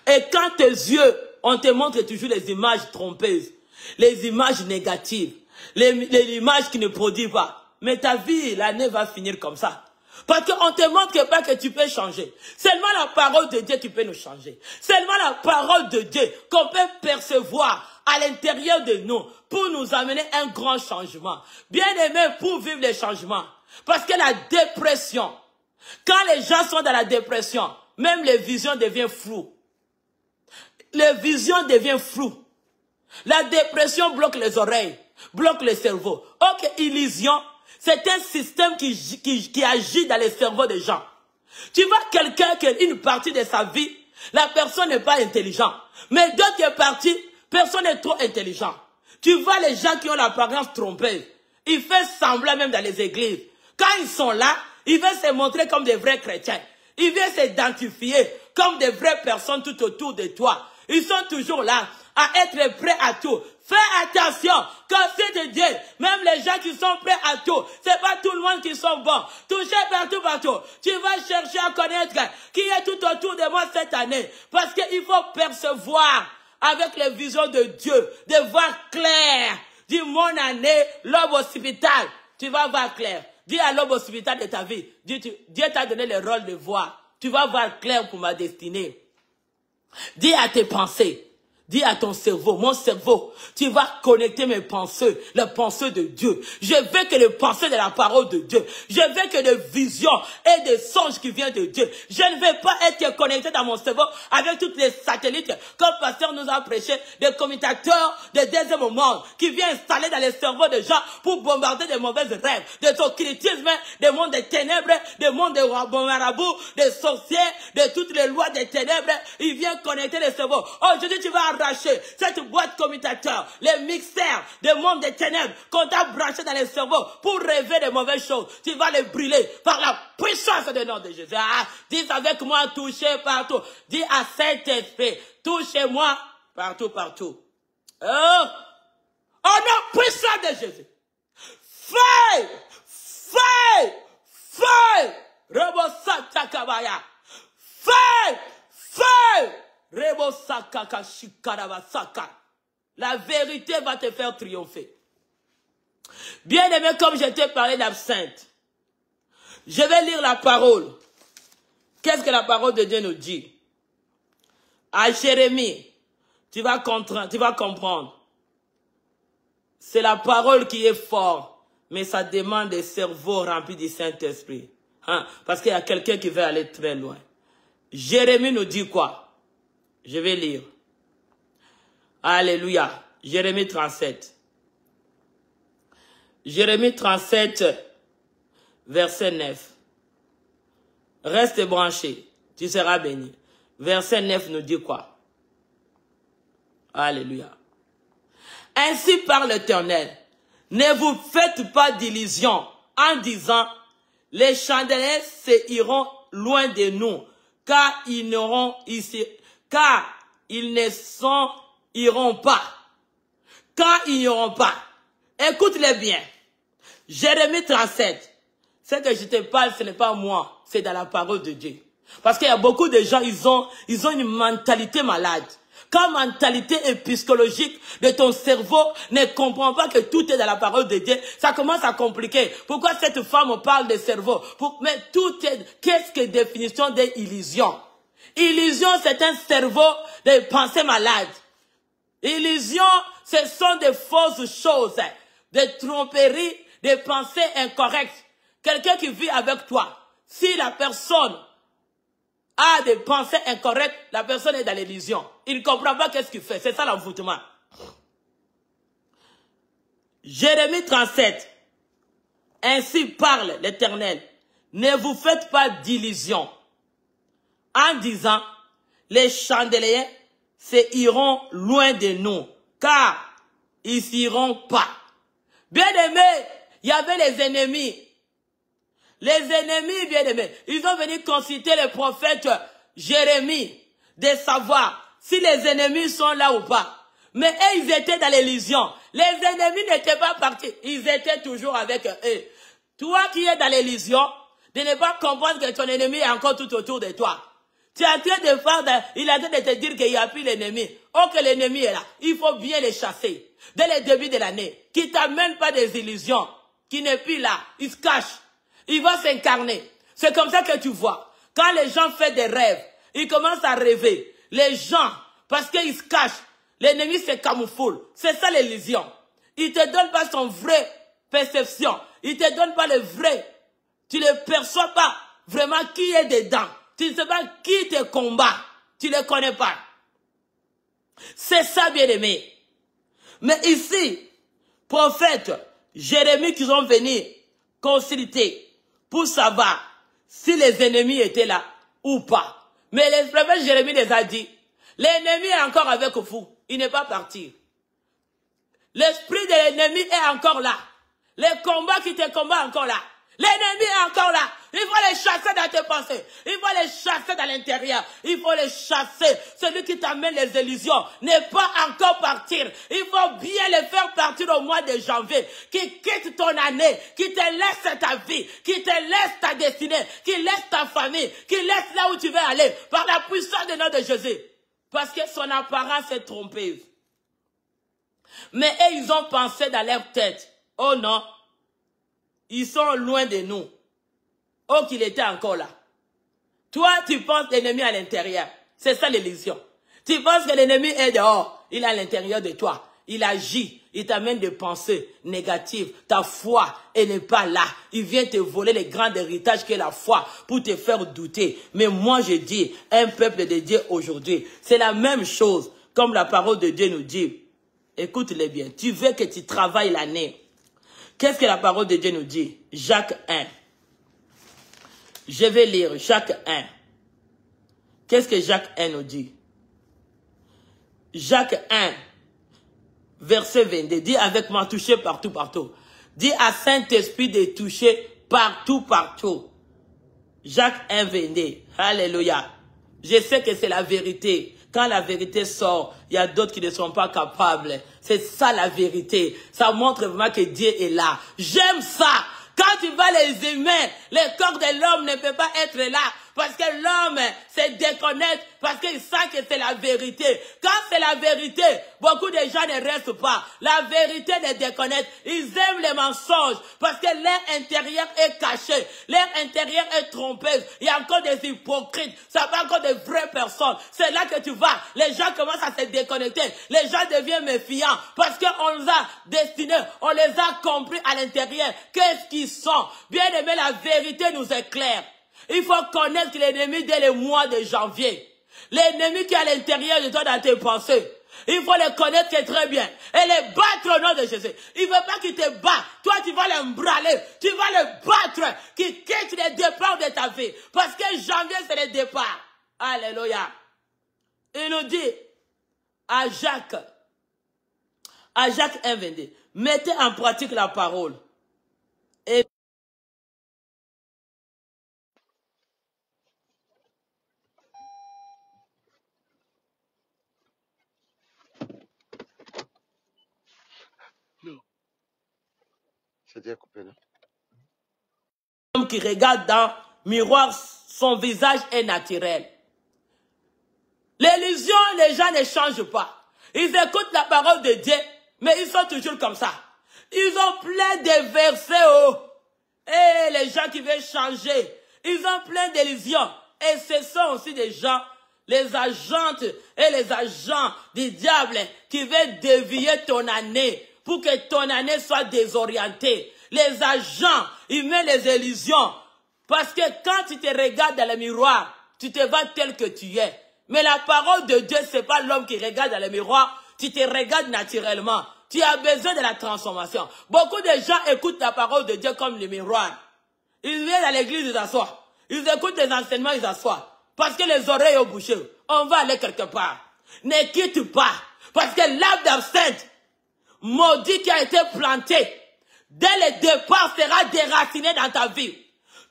Speaker 1: Et quand tes yeux, on te montre toujours les images trompeuses, les images négatives, les images qui ne produisent pas. Mais ta vie, l'année va finir comme ça. Parce qu'on te montre pas que tu peux changer. Seulement la parole de Dieu qui peut nous changer. Seulement la parole de Dieu qu'on peut percevoir à l'intérieur de nous pour nous amener un grand changement. Bien aimé, pour vivre les changements. Parce que la dépression, quand les gens sont dans la dépression, même les visions deviennent floues. Les visions deviennent floues. La dépression bloque les oreilles, bloque le cerveau. Ok, illusion, c'est un système qui agit dans les cerveaux des gens. Tu vois quelqu'un qui une partie de sa vie, la personne n'est pas intelligente. Mais d'autres parties, personne n'est trop intelligent. Tu vois les gens qui ont l'apparence trompeuse. Ils font semblant même dans les églises. Quand ils sont là, ils veulent se montrer comme des vrais chrétiens. Ils veulent s'identifier comme des vraies personnes tout autour de toi. Ils sont toujours là à être prêts à tout. Fais attention, quand c'est de Dieu, même les gens qui sont prêts à tout, c'est pas tout le monde qui sont bons. Touchez partout, partout. Tu vas chercher à connaître qui est tout autour de moi cette année. Parce qu'il faut percevoir avec les visions de Dieu, de voir clair. Dis mon année, l'aube hospitale. Tu vas voir clair. Dis à l'aube hospitale de ta vie. Dieu t'a donné le rôle de voir. Tu vas voir clair pour ma destinée. Dis à tes pensées. Dis à ton cerveau, mon cerveau, tu vas connecter mes pensées, les pensées de Dieu. Je veux que les pensées de la parole de Dieu. Je veux que des visions et des songes qui viennent de Dieu. Je ne vais pas être connecté dans mon cerveau avec toutes les satellites, comme le pasteur nous a prêché, des commutateurs de deuxième monde, qui viennent installer dans les cerveaux des gens pour bombarder des mauvais rêves, des occultismes, des mondes des ténèbres, des mondes des marabouts, des sorciers, de toutes les lois des ténèbres. Ils viennent connecter les cerveaux. Aujourd'hui, tu vas arracher cette boîte commutateur, les mixeurs des mondes des ténèbres qu'on t'a branché dans les cerveaux pour rêver de mauvaises choses. Tu vas les brûler par la puissance du nom de Jésus. Ah, dis avec moi, touchez partout. Dis à Saint-Esprit, touchez-moi partout, partout. Oh, au nom puissant de Jésus. Feuille, feuille, feuille. Rebosata kabaya. Feuille, feuille. La vérité va te faire triompher. Bien aimé, comme je t'ai parlé d'absinthe, je vais lire la parole. Qu'est-ce que la parole de Dieu nous dit? À Jérémie, tu vas comprendre. C'est la parole qui est forte, mais ça demande des cerveaux remplis du Saint-Esprit. Hein? Parce qu'il y a quelqu'un qui veut aller très loin. Jérémie nous dit quoi? Je vais lire. Alléluia. Jérémie 37. Jérémie 37, verset 9. Reste branché, tu seras béni. Verset 9 nous dit quoi? Alléluia. Ainsi parle l'Éternel. Ne vous faites pas d'illusions en disant, les chandeliers se iront loin de nous, car ils n'auront ici, car ils ne s'en iront pas. Car ils n'iront pas. Écoute-les bien. Jérémie 37. Ce que je te parle, ce n'est pas moi, c'est dans la parole de Dieu. Parce qu'il y a beaucoup de gens, ils ont une mentalité malade. Quand mentalité psychologique de ton cerveau ne comprend pas que tout est dans la parole de Dieu, ça commence à compliquer. Pourquoi cette femme parle de cerveau? Mais tout est, qu'est-ce que définition d'illusion? Illusion, c'est un cerveau de pensées malades. Illusion, ce sont des fausses choses, des tromperies, des pensées incorrectes. Quelqu'un qui vit avec toi, si la personne a des pensées incorrectes, la personne est dans l'illusion. Il ne comprend pas qu'est-ce qu'il fait. C'est ça l'envoûtement. Jérémie 37. Ainsi parle l'Éternel. Ne vous faites pas d'illusions en disant, les chandeliers se iront loin de nous, car ils s'iront pas. Bien aimé, il y avait les ennemis. Les ennemis, bien aimés, ils ont venu consulter le prophète Jérémie de savoir si les ennemis sont là ou pas. Mais eux, ils étaient dans l'illusion. Les ennemis n'étaient pas partis. Ils étaient toujours avec eux. Toi qui es dans l'illusion, de ne pas comprendre que ton ennemi est encore tout autour de toi. Tu es en train de faire, il est en train de te dire qu'il n'y a plus l'ennemi. Oh, que l'ennemi est là. Il faut bien les chasser. Dès le début de l'année. Qui ne t'amène pas des illusions. Qui n'est plus là. Il se cache. Il va s'incarner. C'est comme ça que tu vois. Quand les gens font des rêves, ils commencent à rêver. Les gens, parce qu'ils se cachent, l'ennemi se camoufle. C'est ça l'illusion. Il ne te donne pas son vrai perception. Il ne te donne pas le vrai. Tu ne perçois pas vraiment qui est dedans. Tu ne sais pas qui te combat. Tu ne le connais pas. C'est ça, bien aimé. Mais ici, prophète Jérémie qui sont venus consulter pour savoir si les ennemis étaient là ou pas. Mais le prophète Jérémie les a dit, l'ennemi est encore avec vous. Il n'est pas parti. L'esprit de l'ennemi est encore là. Les combats qui te combattent encore là. L'ennemi est encore là. Il faut les chasser dans tes pensées. Il faut les chasser dans l'intérieur. Il faut les chasser. Celui qui t'amène les illusions n'est pas encore partir. Il faut bien les faire partir au mois de janvier. Qui quitte ton année. Qui te laisse ta vie. Qui te laisse ta destinée. Qui laisse ta famille. Qui laisse là où tu veux aller. Par la puissance du nom de Jésus. Parce que son apparence est trompeuse. Mais eux, ils ont pensé dans leur tête. Oh non. Ils sont loin de nous. Oh, qu'il était encore là. Toi, tu penses l'ennemi à l'intérieur. C'est ça l'illusion. Tu penses que l'ennemi est dehors, il est à l'intérieur de toi. Il agit, il t'amène des pensées négatives. Ta foi, elle n'est pas là. Il vient te voler les grands héritages qu'est la foi pour te faire douter. Mais moi je dis, un peuple de Dieu aujourd'hui, c'est la même chose comme la parole de Dieu nous dit. Écoute-les bien, tu veux que tu travailles l'année. Qu'est-ce que la parole de Dieu nous dit? Jacques 1. Je vais lire Jacques 1. Qu'est-ce que Jacques 1 nous dit? Jacques 1. Verset 22, dis avec moi, toucher partout, partout. Dis à Saint-Esprit de toucher partout, partout. Jacques 1, 22, alléluia. Je sais que c'est la vérité. Quand la vérité sort, il y a d'autres qui ne sont pas capables. C'est ça la vérité. Ça montre vraiment que Dieu est là. J'aime ça. Quand tu vas les humains, le corps de l'homme ne peut pas être là. Parce que l'homme se déconnecte, parce qu'il sent que c'est la vérité. Quand c'est la vérité, beaucoup de gens ne restent pas. La vérité les déconnecte. Ils aiment les mensonges, parce que leur intérieur est caché. Leur intérieur est trompé. Il y a encore des hypocrites. Ça pas encore de vraies personnes. C'est là que tu vas. Les gens commencent à se déconnecter. Les gens deviennent méfiants, parce qu'on les a destinés, on les a compris à l'intérieur. Qu'est-ce qu'ils sont? Bien aimé, la vérité nous éclaire. Il faut connaître l'ennemi dès le mois de janvier. L'ennemi qui est à l'intérieur de toi dans tes pensées. Il faut le connaître très bien. Et le battre au nom de Jésus. Il ne veut pas qu'il te batte. Toi, tu vas l'embraler. Tu vas le battre. Qu'il quitte le départ de ta vie. Parce que janvier, c'est le départ. Alléluia. Il nous dit à Jacques 1, 22, mettez en pratique la parole. Et
Speaker 2: C'est déjà coupé, non?
Speaker 1: L'homme qui regarde dans le miroir, son visage est naturel. L'illusion, les gens ne changent pas. Ils écoutent la parole de Dieu, mais ils sont toujours comme ça. Ils ont plein de versets haut. Et les gens qui veulent changer, ils ont plein d'illusions. Et ce sont aussi des gens, les agentes et les agents du diable qui veulent dévier ton année pour que ton année soit désorientée. Les agents, ils mettent les illusions. Parce que quand tu te regardes dans le miroir, tu te vois tel que tu es. Mais la parole de Dieu, ce n'est pas l'homme qui regarde dans le miroir. Tu te regardes naturellement. Tu as besoin de la transformation. Beaucoup de gens écoutent la parole de Dieu comme le miroir. Ils viennent à l'église, ils s'assoient. Ils écoutent les enseignements, ils s'assoient. Parce que les oreilles ont bouché. On va aller quelque part. Ne quitte pas. Parce que l'arbre d'absinthe, maudit qui a été planté, dès le départ sera déraciné dans ta vie.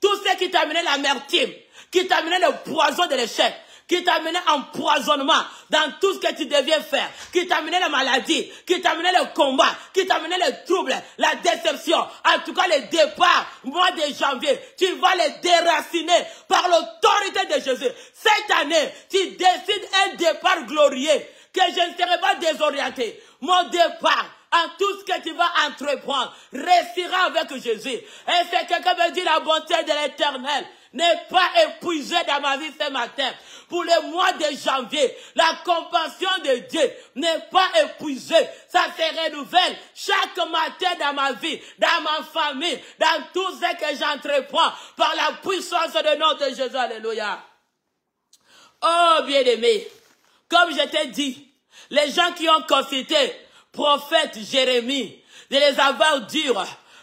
Speaker 1: Tout ce qui t'a amené l'amertume, qui t'a amené le poison de l'échec, qui t'a amené empoisonnement dans tout ce que tu deviens faire, qui t'a amené la maladie, qui t'a amené le combat, qui t'a amené le trouble, la déception, en tout cas le départ, mois de janvier, tu vas les déraciner par l'autorité de Jésus. Cette année, tu décides un départ glorieux, que je ne serai pas désorienté. Mon départ, en tout ce que tu vas entreprendre, réussira avec Jésus. Et c'est quelqu'un qui me dit la bonté de l'Éternel n'est pas épuisée dans ma vie ce matin. Pour le mois de janvier, la compassion de Dieu n'est pas épuisée. Ça se renouvelle chaque matin dans ma vie, dans ma famille, dans tout ce que j'entreprends, par la puissance de notre Jésus. Alléluia. Oh bien-aimé, comme je t'ai dit, les gens qui ont consulté prophète Jérémie, de les avoir dit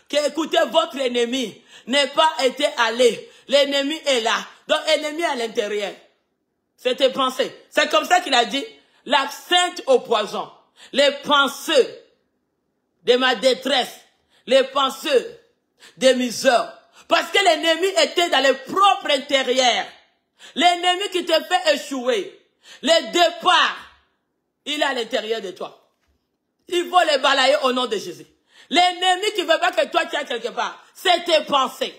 Speaker 1: que écoutez, votre ennemi n'est pas été allé. L'ennemi est là. Donc l'ennemi à l'intérieur. C'était pensé. C'est comme ça qu'il a dit, l'absinthe au poison. Les pensées de ma détresse. Les pensées de misère. Parce que l'ennemi était dans le propre intérieur. L'ennemi qui te fait échouer. Le départ, il est à l'intérieur de toi. Il faut les balayer au nom de Jésus. L'ennemi qui ne veut pas que toi tu ailles quelque part, c'est tes pensées.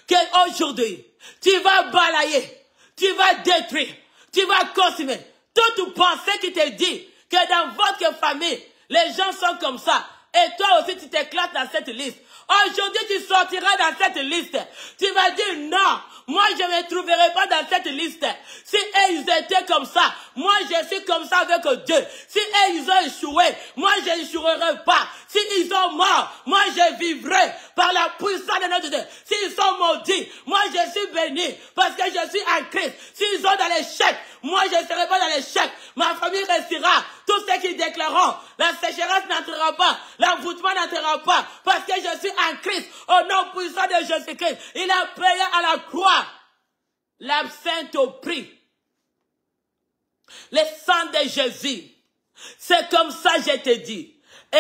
Speaker 1: Qu'aujourd'hui, tu vas balayer, tu vas détruire, tu vas consumer toute pensée qui te dit que dans votre famille, les gens sont comme ça. Et toi aussi, tu t'éclates dans cette liste. Aujourd'hui, tu sortiras dans cette liste. Tu vas dire non. Moi, je ne me trouverai pas dans cette liste. Si eux, ils étaient comme ça, moi, je suis comme ça avec Dieu. Si eux, ils ont échoué, moi, je n'échouerai pas. Si ils sont morts, moi, je vivrai par la puissance de notre Dieu. S'ils sont maudits, moi, je suis béni parce que je suis en Christ. S'ils sont dans l'échec, moi, je ne serai pas dans l'échec. Ma famille restera. Tous ceux qui déclareront, la sécheresse n'entrera pas, l'envoûtement n'entrera pas, parce que je suis en Christ, au nom puissant de Jésus-Christ. Il a payé à la croix l'absinthe au prix. Le sang de Jésus. C'est comme ça, je te dis.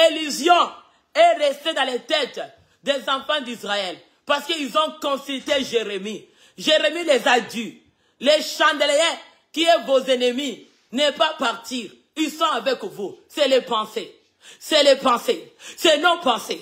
Speaker 1: Élision est restée dans les têtes des enfants d'Israël, parce qu'ils ont consulté Jérémie. Jérémie les a dit, les chandeliers qui est vos ennemis, ne pas partir. Ils sont avec vous. C'est les pensées. C'est les pensées. C'est nos pensées.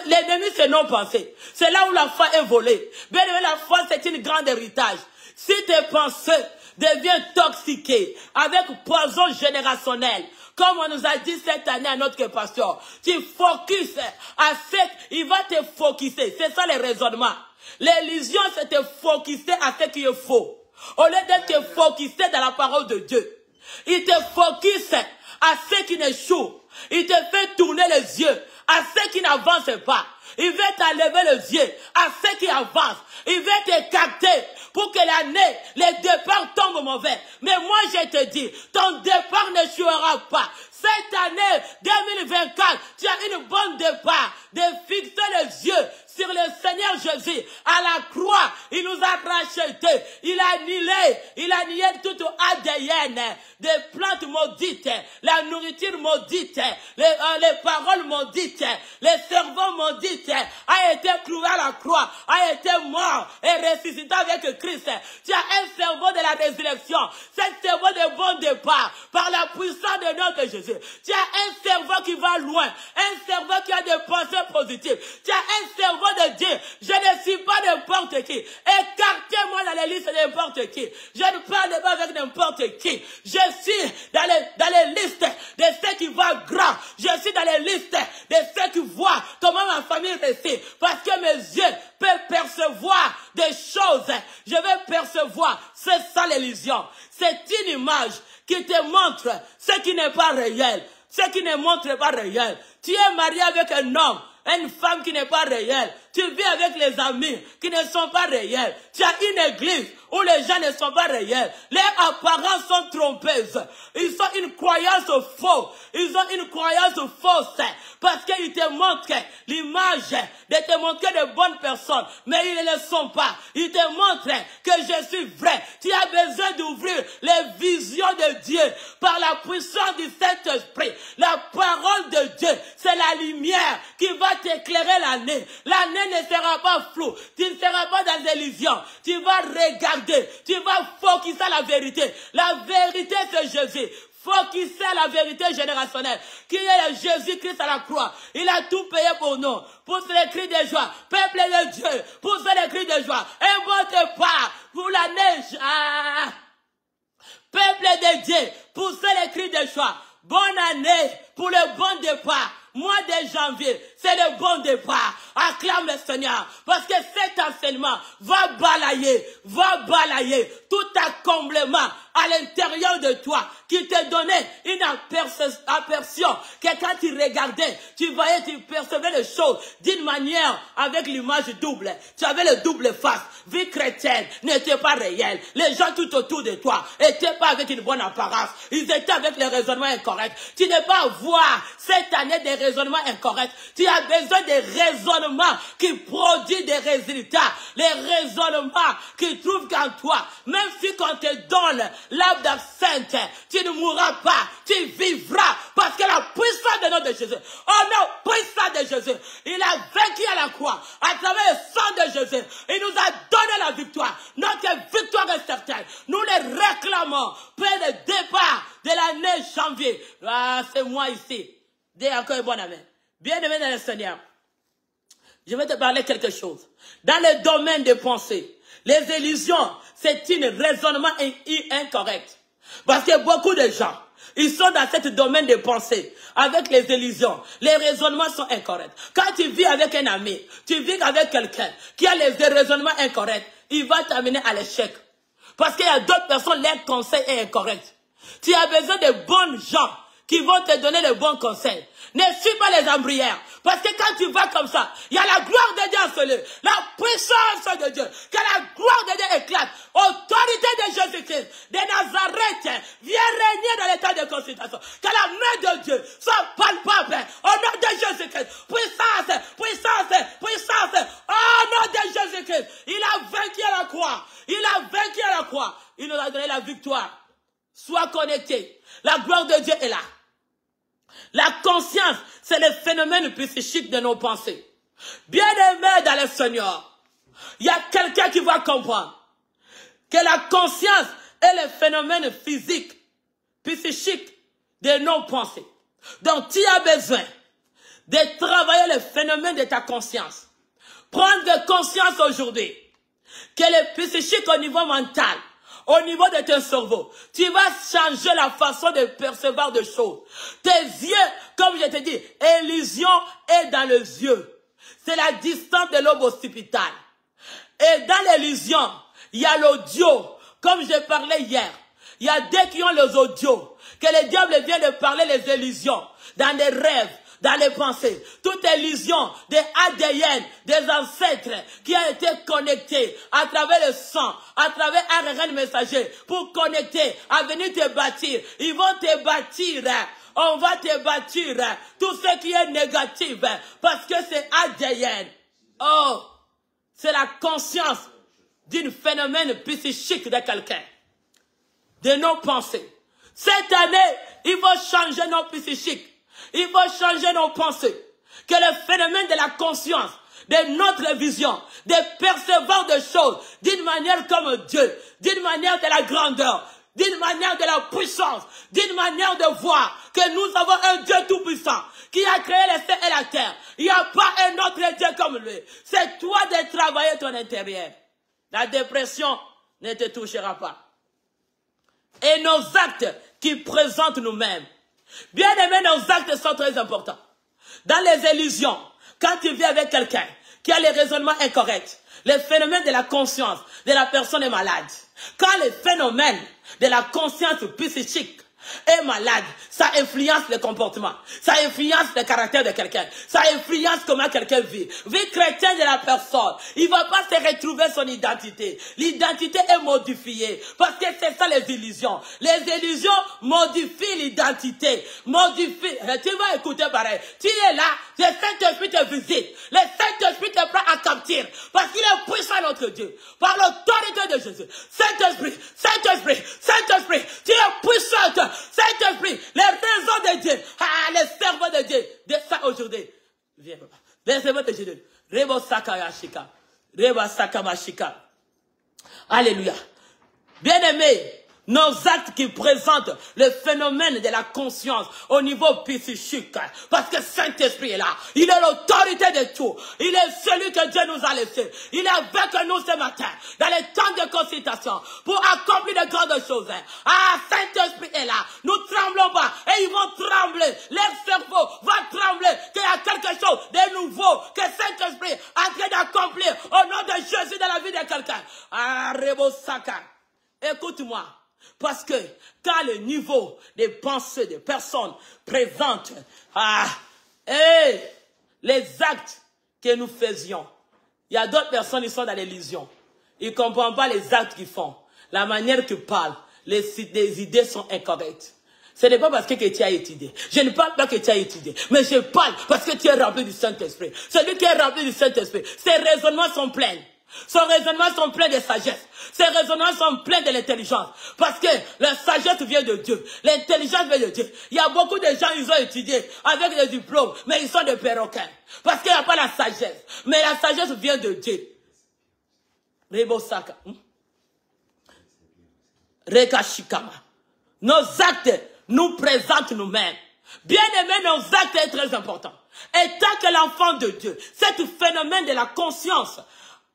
Speaker 1: L'ennemi, c'est nos pensées. C'est là où la foi est volée. Bien aimé, la foi, c'est une grande héritage. Si tes pensées deviennent toxiquées avec poison générationnel, comme on nous a dit cette année à notre pasteur, tu focuses à ce il va te focuser. C'est ça le raisonnement. L'élision, c'est te focuser à ce qui est faux. Au lieu de te focuser dans la parole de Dieu. Il te focus à ceux qui n'échouent. Il te fait tourner les yeux à ceux qui n'avancent pas. Il veut t'enlever les yeux à ceux qui avancent. Il veut te capter pour que l'année, les départs tombent mauvais. Mais moi, je te dis, ton départ n'échouera pas. Cette année 2024, tu as une bonne départ de fixer les yeux sur le Seigneur Jésus. À la croix, il nous a rachetés. Il a nié tout ADN des plantes maudites, la nourriture maudite, les paroles maudites, les cerveaux maudites, a été cloué à la croix, a été mort et ressuscité avec Christ. Tu as un cerveau de la résurrection, c'est un cerveau de bon départ, par la puissance de notre Jésus. Tu as un cerveau qui va loin, un cerveau qui a des pensées positives. Tu as un cerveau de Dieu. Je ne suis pas n'importe qui. Écartez-moi dans les listes de n'importe qui. Je ne parle pas avec n'importe qui. Je suis dans les listes de ceux qui voient grand. Je suis dans les listes de ceux qui voient comment ma famille réussit. Parce que mes yeux peuvent percevoir des choses. Je vais percevoir. C'est ça l'illusion. C'est une image qui te montre ce qui n'est pas réel. Ce qui ne montre pas réel. Tu es marié avec un homme, une femme qui n'est pas réelle. Tu vis avec les amis qui ne sont pas réels. Tu as une église où les gens ne sont pas réels. Les apparences sont trompeuses. Ils ont une croyance fausse. Ils ont une croyance fausse. Parce qu'ils te montrent l'image de te montrer de bonnes personnes. Mais ils ne le sont pas. Ils te montrent que je suis vrai. Tu as besoin d'ouvrir les visions de Dieu par la puissance du Saint-Esprit. La parole de Dieu, c'est la lumière qui va t'éclairer l'année. L'année ne sera pas floue. Tu ne seras pas dans l'illusion. Tu vas regarder. Tu vas focusser la vérité. La vérité, c'est Jésus. Focusser la vérité générationnelle. Qui est Jésus-Christ à la croix. Il a tout payé pour nous. Pousse les cris de joie. Peuple de Dieu. Pousse les cris de joie. Un bon départ pour la neige. Peuple de Dieu. Poussez les cris de joie. Bonne année pour le bon départ. Mois de janvier, c'est le bon départ. Acclame le Seigneur. Parce que cet enseignement va balayer tout accomplement à l'intérieur de toi qui te donnait une aperçu que quand tu regardais, tu voyais, tu percevais les choses d'une manière avec l'image double. Tu avais le double face. Vie chrétienne n'était pas réelle. Les gens tout autour de toi n'étaient pas avec une bonne apparence. Ils étaient avec les raisonnements incorrects. Tu n'es pas à voir cette année des raisonnements incorrects. Tu as besoin des raisonnements qui produisent des résultats. Les raisonnements qui trouvent qu'en toi, même si on te donne l'âme d'absinthe, tu ne mourras pas, tu vivras. Parce que la puissance de notre Jésus, oh non, puissance de Jésus, il a vaincu à la croix. À travers le sang de Jésus, il nous a donné la victoire. Notre victoire est certaine. Nous les réclamons. Pour le départ de l'année janvier. Ah, c'est moi ici. Dis encore une bonne année. Bien-aimé dans le Seigneur, je vais te parler quelque chose. Dans le domaine des pensées, les illusions, c'est un raisonnement incorrect. Parce que beaucoup de gens, Ils sont dans ce domaine de pensée, avec les illusions. Les raisonnements sont incorrects. Quand tu vis avec un ami, tu vis avec quelqu'un qui a les raisonnements incorrects, il va t'amener à l'échec. Parce qu'il y a d'autres personnes, leur conseil est incorrect. Tu as besoin de bons gens qui vont te donner les bons conseils. Ne suis pas les embryères. Parce que quand tu vas comme ça, il y a la gloire de Dieu en ce lieu. La puissance de Dieu. Que la gloire de Dieu éclate. Autorité de Jésus-Christ, de Nazareth, viens régner dans l'état de consultation. Que la main de Dieu soit palpable. Au nom de Jésus-Christ. Puissance, puissance, puissance. Au nom de Jésus-Christ. Il a vaincu à la croix. Il a vaincu à la croix. Il nous a donné la victoire. Sois connecté. La gloire de Dieu est là. La conscience, c'est le phénomène psychique de nos pensées. Bien-aimé dans le Seigneur, il y a quelqu'un qui va comprendre que la conscience est le phénomène physique, psychique de nos pensées. Donc, tu as besoin de travailler le phénomène de ta conscience. Prendre conscience aujourd'hui que le psychique au niveau mental, au niveau de ton cerveau, tu vas changer la façon de percevoir des choses. Tes yeux, comme je te dis, illusion est dans les yeux. C'est la distance de lobe occipital. Et dans l'illusion, il y a l'audio. Comme je parlais hier, il y a des qui ont les audios. Que le diable vient de parler les illusions dans des rêves, dans les pensées. Toute illusion des ADN, des ancêtres qui a été connecté à travers le sang, à travers un ARN messager pour connecter, à venir te bâtir. Ils vont te bâtir. On va te bâtir. Tout ce qui est négatif parce que c'est ADN. Oh, c'est la conscience d'un phénomène psychique de quelqu'un. De nos pensées. Cette année, il faut changer nos psychiques. Il faut changer nos pensées. Que le phénomène de la conscience, de notre vision, de percevoir des choses d'une manière comme Dieu, d'une manière de la grandeur, d'une manière de la puissance, d'une manière de voir que nous avons un Dieu tout-puissant qui a créé les cieux et la terre. Il n'y a pas un autre Dieu comme lui. C'est toi de travailler ton intérieur. La dépression ne te touchera pas. Et nos actes qui présentent nous-mêmes. Bien aimé, nos actes sont très importants. Dans les illusions, quand tu vis avec quelqu'un qui a les raisonnements incorrects, le phénomène de la conscience de la personne est malade. Quand le phénomène de la conscience psychique est malade, ça influence le comportement, ça influence le caractère de quelqu'un, ça influence comment quelqu'un vit. Vie chrétienne de la personne, il ne va pas se retrouver son identité. L'identité est modifiée parce que c'est ça les illusions. Les illusions modifient l'identité, modifient. Tu vas écouter pareil. Tu es là, le Saint-Esprit te visite, le Saint-Esprit te prend à captir parce qu'il est puissant notre Dieu. Par l'autorité de Jésus. Saint-Esprit, Saint-Esprit, Saint-Esprit, tu es puissant. Saint-Esprit, les raisons de Dieu, les cerveaux de Dieu, de ça aujourd'hui. Viens, papa. Les cerveaux de Dieu. Rebo Sakayashika. Reba Sakamashika. Alléluia. Bien-aimés, nos actes qui présentent le phénomène de la conscience au niveau psychique. Parce que Saint-Esprit est là. Il est l'autorité de tout. Il est celui que Dieu nous a laissé. Il est avec nous ce matin, dans les temps de consultation, pour accomplir de grandes choses. Ah, Saint-Esprit est là. Nous ne tremblons pas. Et ils vont trembler. Leur cerveau va trembler. Qu'il y a quelque chose de nouveau que Saint-Esprit est en train d'accomplir au nom de Jésus dans la vie de quelqu'un. Ah, Rebo Saka. Écoute-moi. Parce que quand le niveau des pensées des personnes présente les actes que nous faisions, il y a d'autres personnes qui sont dans l'illusion. Ils ne comprennent pas les actes qu'ils font. La manière qu'ils parlent, les idées sont incorrectes. Ce n'est pas parce que tu as étudié. Je ne parle pas que tu as étudié. Mais je parle parce que tu es rempli du Saint-Esprit. Celui qui est rempli du Saint-Esprit, ses raisonnements sont pleins. Son raisonnement sont pleins de sagesse. Ses raisonnements sont pleins de l'intelligence. Parce que la sagesse vient de Dieu. L'intelligence vient de Dieu. Il y a beaucoup de gens, ils ont étudié avec des diplômes, mais ils sont des perroquets. Parce qu'il n'y a pas la sagesse. Mais la sagesse vient de Dieu. Rebosaka. Rekashikama. Nos actes nous présentent nous-mêmes. Bien aimé, nos actes est très important. Et tant que l'enfant de Dieu, cet phénomène de la conscience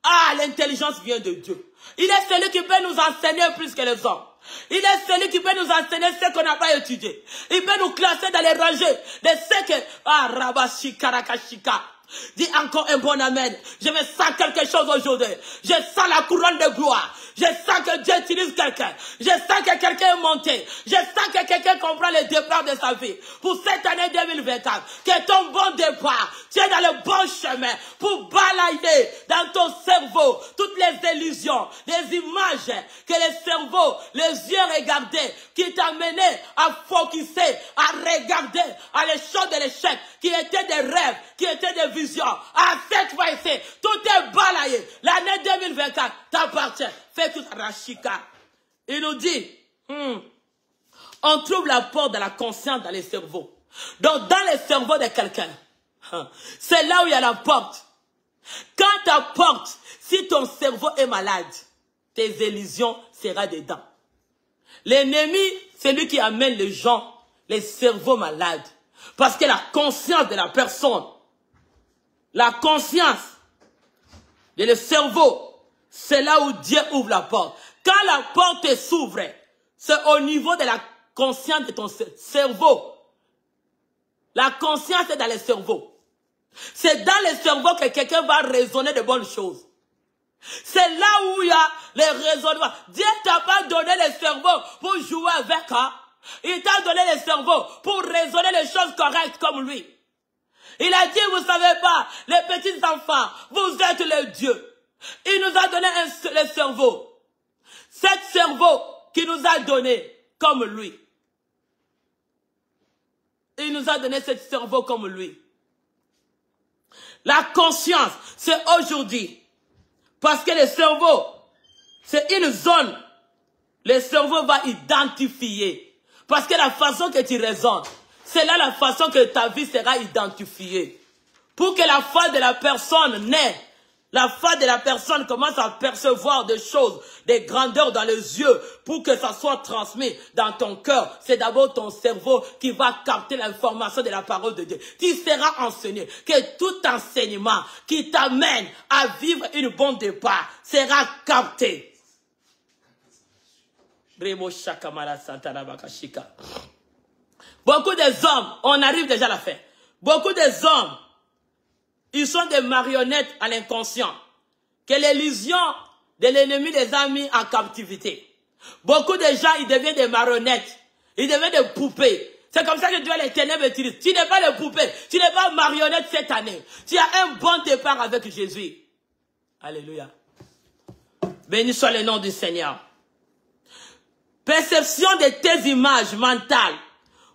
Speaker 1: Ah, l'intelligence vient de Dieu. Il est celui qui peut nous enseigner plus que les hommes. Il est celui qui peut nous enseigner ce qu'on n'a pas étudié. Il peut nous classer dans les rangées de ce que... Ah, Rabashika Rakashika. Dis encore un bon amen. Je me sens quelque chose aujourd'hui. Je sens la couronne de gloire. Je sens que Dieu utilise quelqu'un. Je sens que quelqu'un est monté. Je sens que quelqu'un comprend le départ de sa vie. Pour cette année 2024, que ton bon départ, tu es dans le bon chemin pour balayer dans ton cerveau toutes les illusions, les images que le cerveau, les yeux regardaient, qui t'amenaient à focuser, à regarder à les choses de l'échec, qui étaient des rêves, qui étaient des visions. À cette fois-ci, tout est balayé. L'année 2024 t'appartient. Fais tout Rashika. Il nous dit, on trouve la porte de la conscience dans les cerveaux. Donc dans les cerveaux de quelqu'un, c'est là où il y a la porte. Quand ta porte, si ton cerveau est malade, tes illusions seront dedans. L'ennemi, c'est lui qui amène les gens, les cerveaux malades. Parce que la conscience de la personne, la conscience de le cerveau, c'est là où Dieu ouvre la porte. Quand la porte s'ouvre, c'est au niveau de la conscience de ton cerveau. La conscience est dans le cerveau. C'est dans le cerveau que quelqu'un va raisonner de bonnes choses. C'est là où il y a les raisonnements. Dieu ne t'a pas donné le cerveau pour jouer avec. Hein? Il t'a donné le cerveau pour raisonner les choses correctes comme lui. Il a dit, vous ne savez pas, les petits enfants, vous êtes les dieux. Il nous a donné le cerveau. Cet cerveau qu'il nous a donné comme lui. Il nous a donné ce cerveau comme lui. La conscience, c'est aujourd'hui. Parce que le cerveau, c'est une zone. Le cerveau va identifier. Parce que la façon que tu raisonnes, c'est là la façon que ta vie sera identifiée. Pour que la foi de la personne naisse, la foi de la personne commence à percevoir des choses, des grandeurs dans les yeux, pour que ça soit transmis dans ton cœur. C'est d'abord ton cerveau qui va capter l'information de la parole de Dieu. Tu seras enseigné que tout enseignement qui t'amène à vivre une bonne départ sera capté. Beaucoup des hommes, on arrive déjà à la fin. Beaucoup des hommes, ils sont des marionnettes à l'inconscient. Que l'illusion de l'ennemi les a mis en captivité. Beaucoup de gens, ils deviennent des marionnettes. Ils deviennent des poupées. C'est comme ça que Dieu les ténèbres utilise. Tu n'es pas des poupées. Tu n'es pas marionnette cette année. Tu as un bon départ avec Jésus. Alléluia. Béni soit le nom du Seigneur. Perception de tes images mentales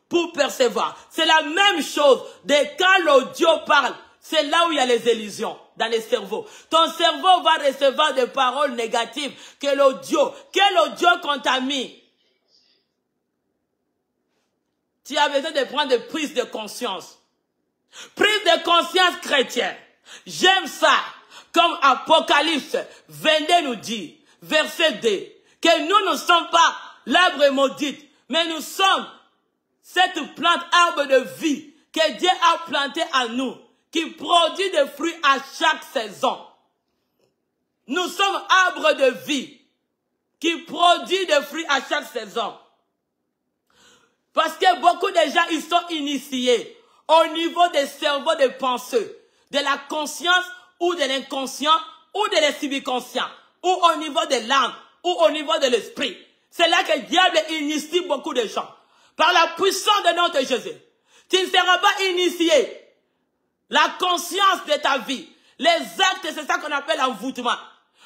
Speaker 1: pour percevoir. C'est la même chose de quand l'audio parle. C'est là où il y a les illusions, dans les cerveaux. Ton cerveau va recevoir des paroles négatives que l'audio contamine. Tu as besoin de prendre des prises de conscience. Prise de conscience chrétienne. J'aime ça. Comme Apocalypse 22 nous dit, verset 2, que nous ne sommes pas l'arbre maudit, mais nous sommes cette plante arbre de vie que Dieu a planté en nous, qui produit des fruits à chaque saison. Nous sommes arbres de vie qui produit des fruits à chaque saison. Parce que beaucoup de gens, ils sont initiés au niveau des cerveaux des penseurs, de la conscience ou de l'inconscient ou de l'esubconscient, ou au niveau de l'âme ou au niveau de l'esprit. C'est là que le diable initie beaucoup de gens. Par la puissance de notre Jésus, tu ne seras pas initié. La conscience de ta vie, les actes, c'est ça qu'on appelle l'envoûtement.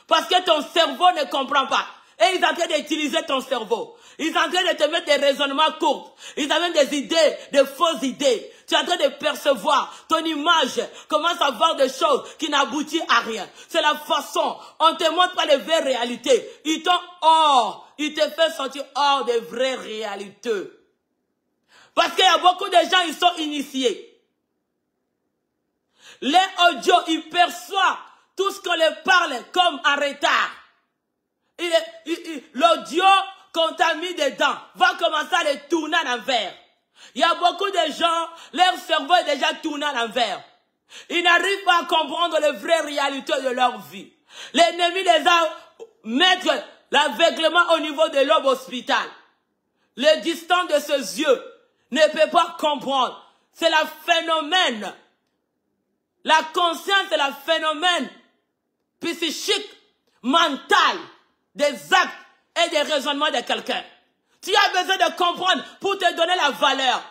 Speaker 1: Parce que ton cerveau ne comprend pas. Et ils sont en train d'utiliser ton cerveau. Ils sont en train de te mettre des raisonnements courts. Ils amènent des idées, des fausses idées. Tu es en train de percevoir. Ton image commence à voir des choses qui n'aboutissent à rien. C'est la façon. On ne te montre pas les vraies réalités. Ils t'ont hors. Ils te font sortir hors des vraies réalités. Parce qu'il y a beaucoup de gens, ils sont initiés. Les audios, ils perçoivent tout ce qu'on leur parle comme en retard. L'audio qu'on t'a mis dedans va commencer à les tourner à l'envers. Il y a beaucoup de gens, leur cerveau est déjà tourné à l'envers. Ils n'arrivent pas à comprendre les vraies réalités de leur vie. L'ennemi les a mettre l'aveuglement au niveau de l'homme hospital. Le distant de ses yeux ne peut pas comprendre. C'est le phénomène. La conscience est le phénomène psychique, mental, des actes et des raisonnements de quelqu'un. Tu as besoin de comprendre pour te donner la valeur.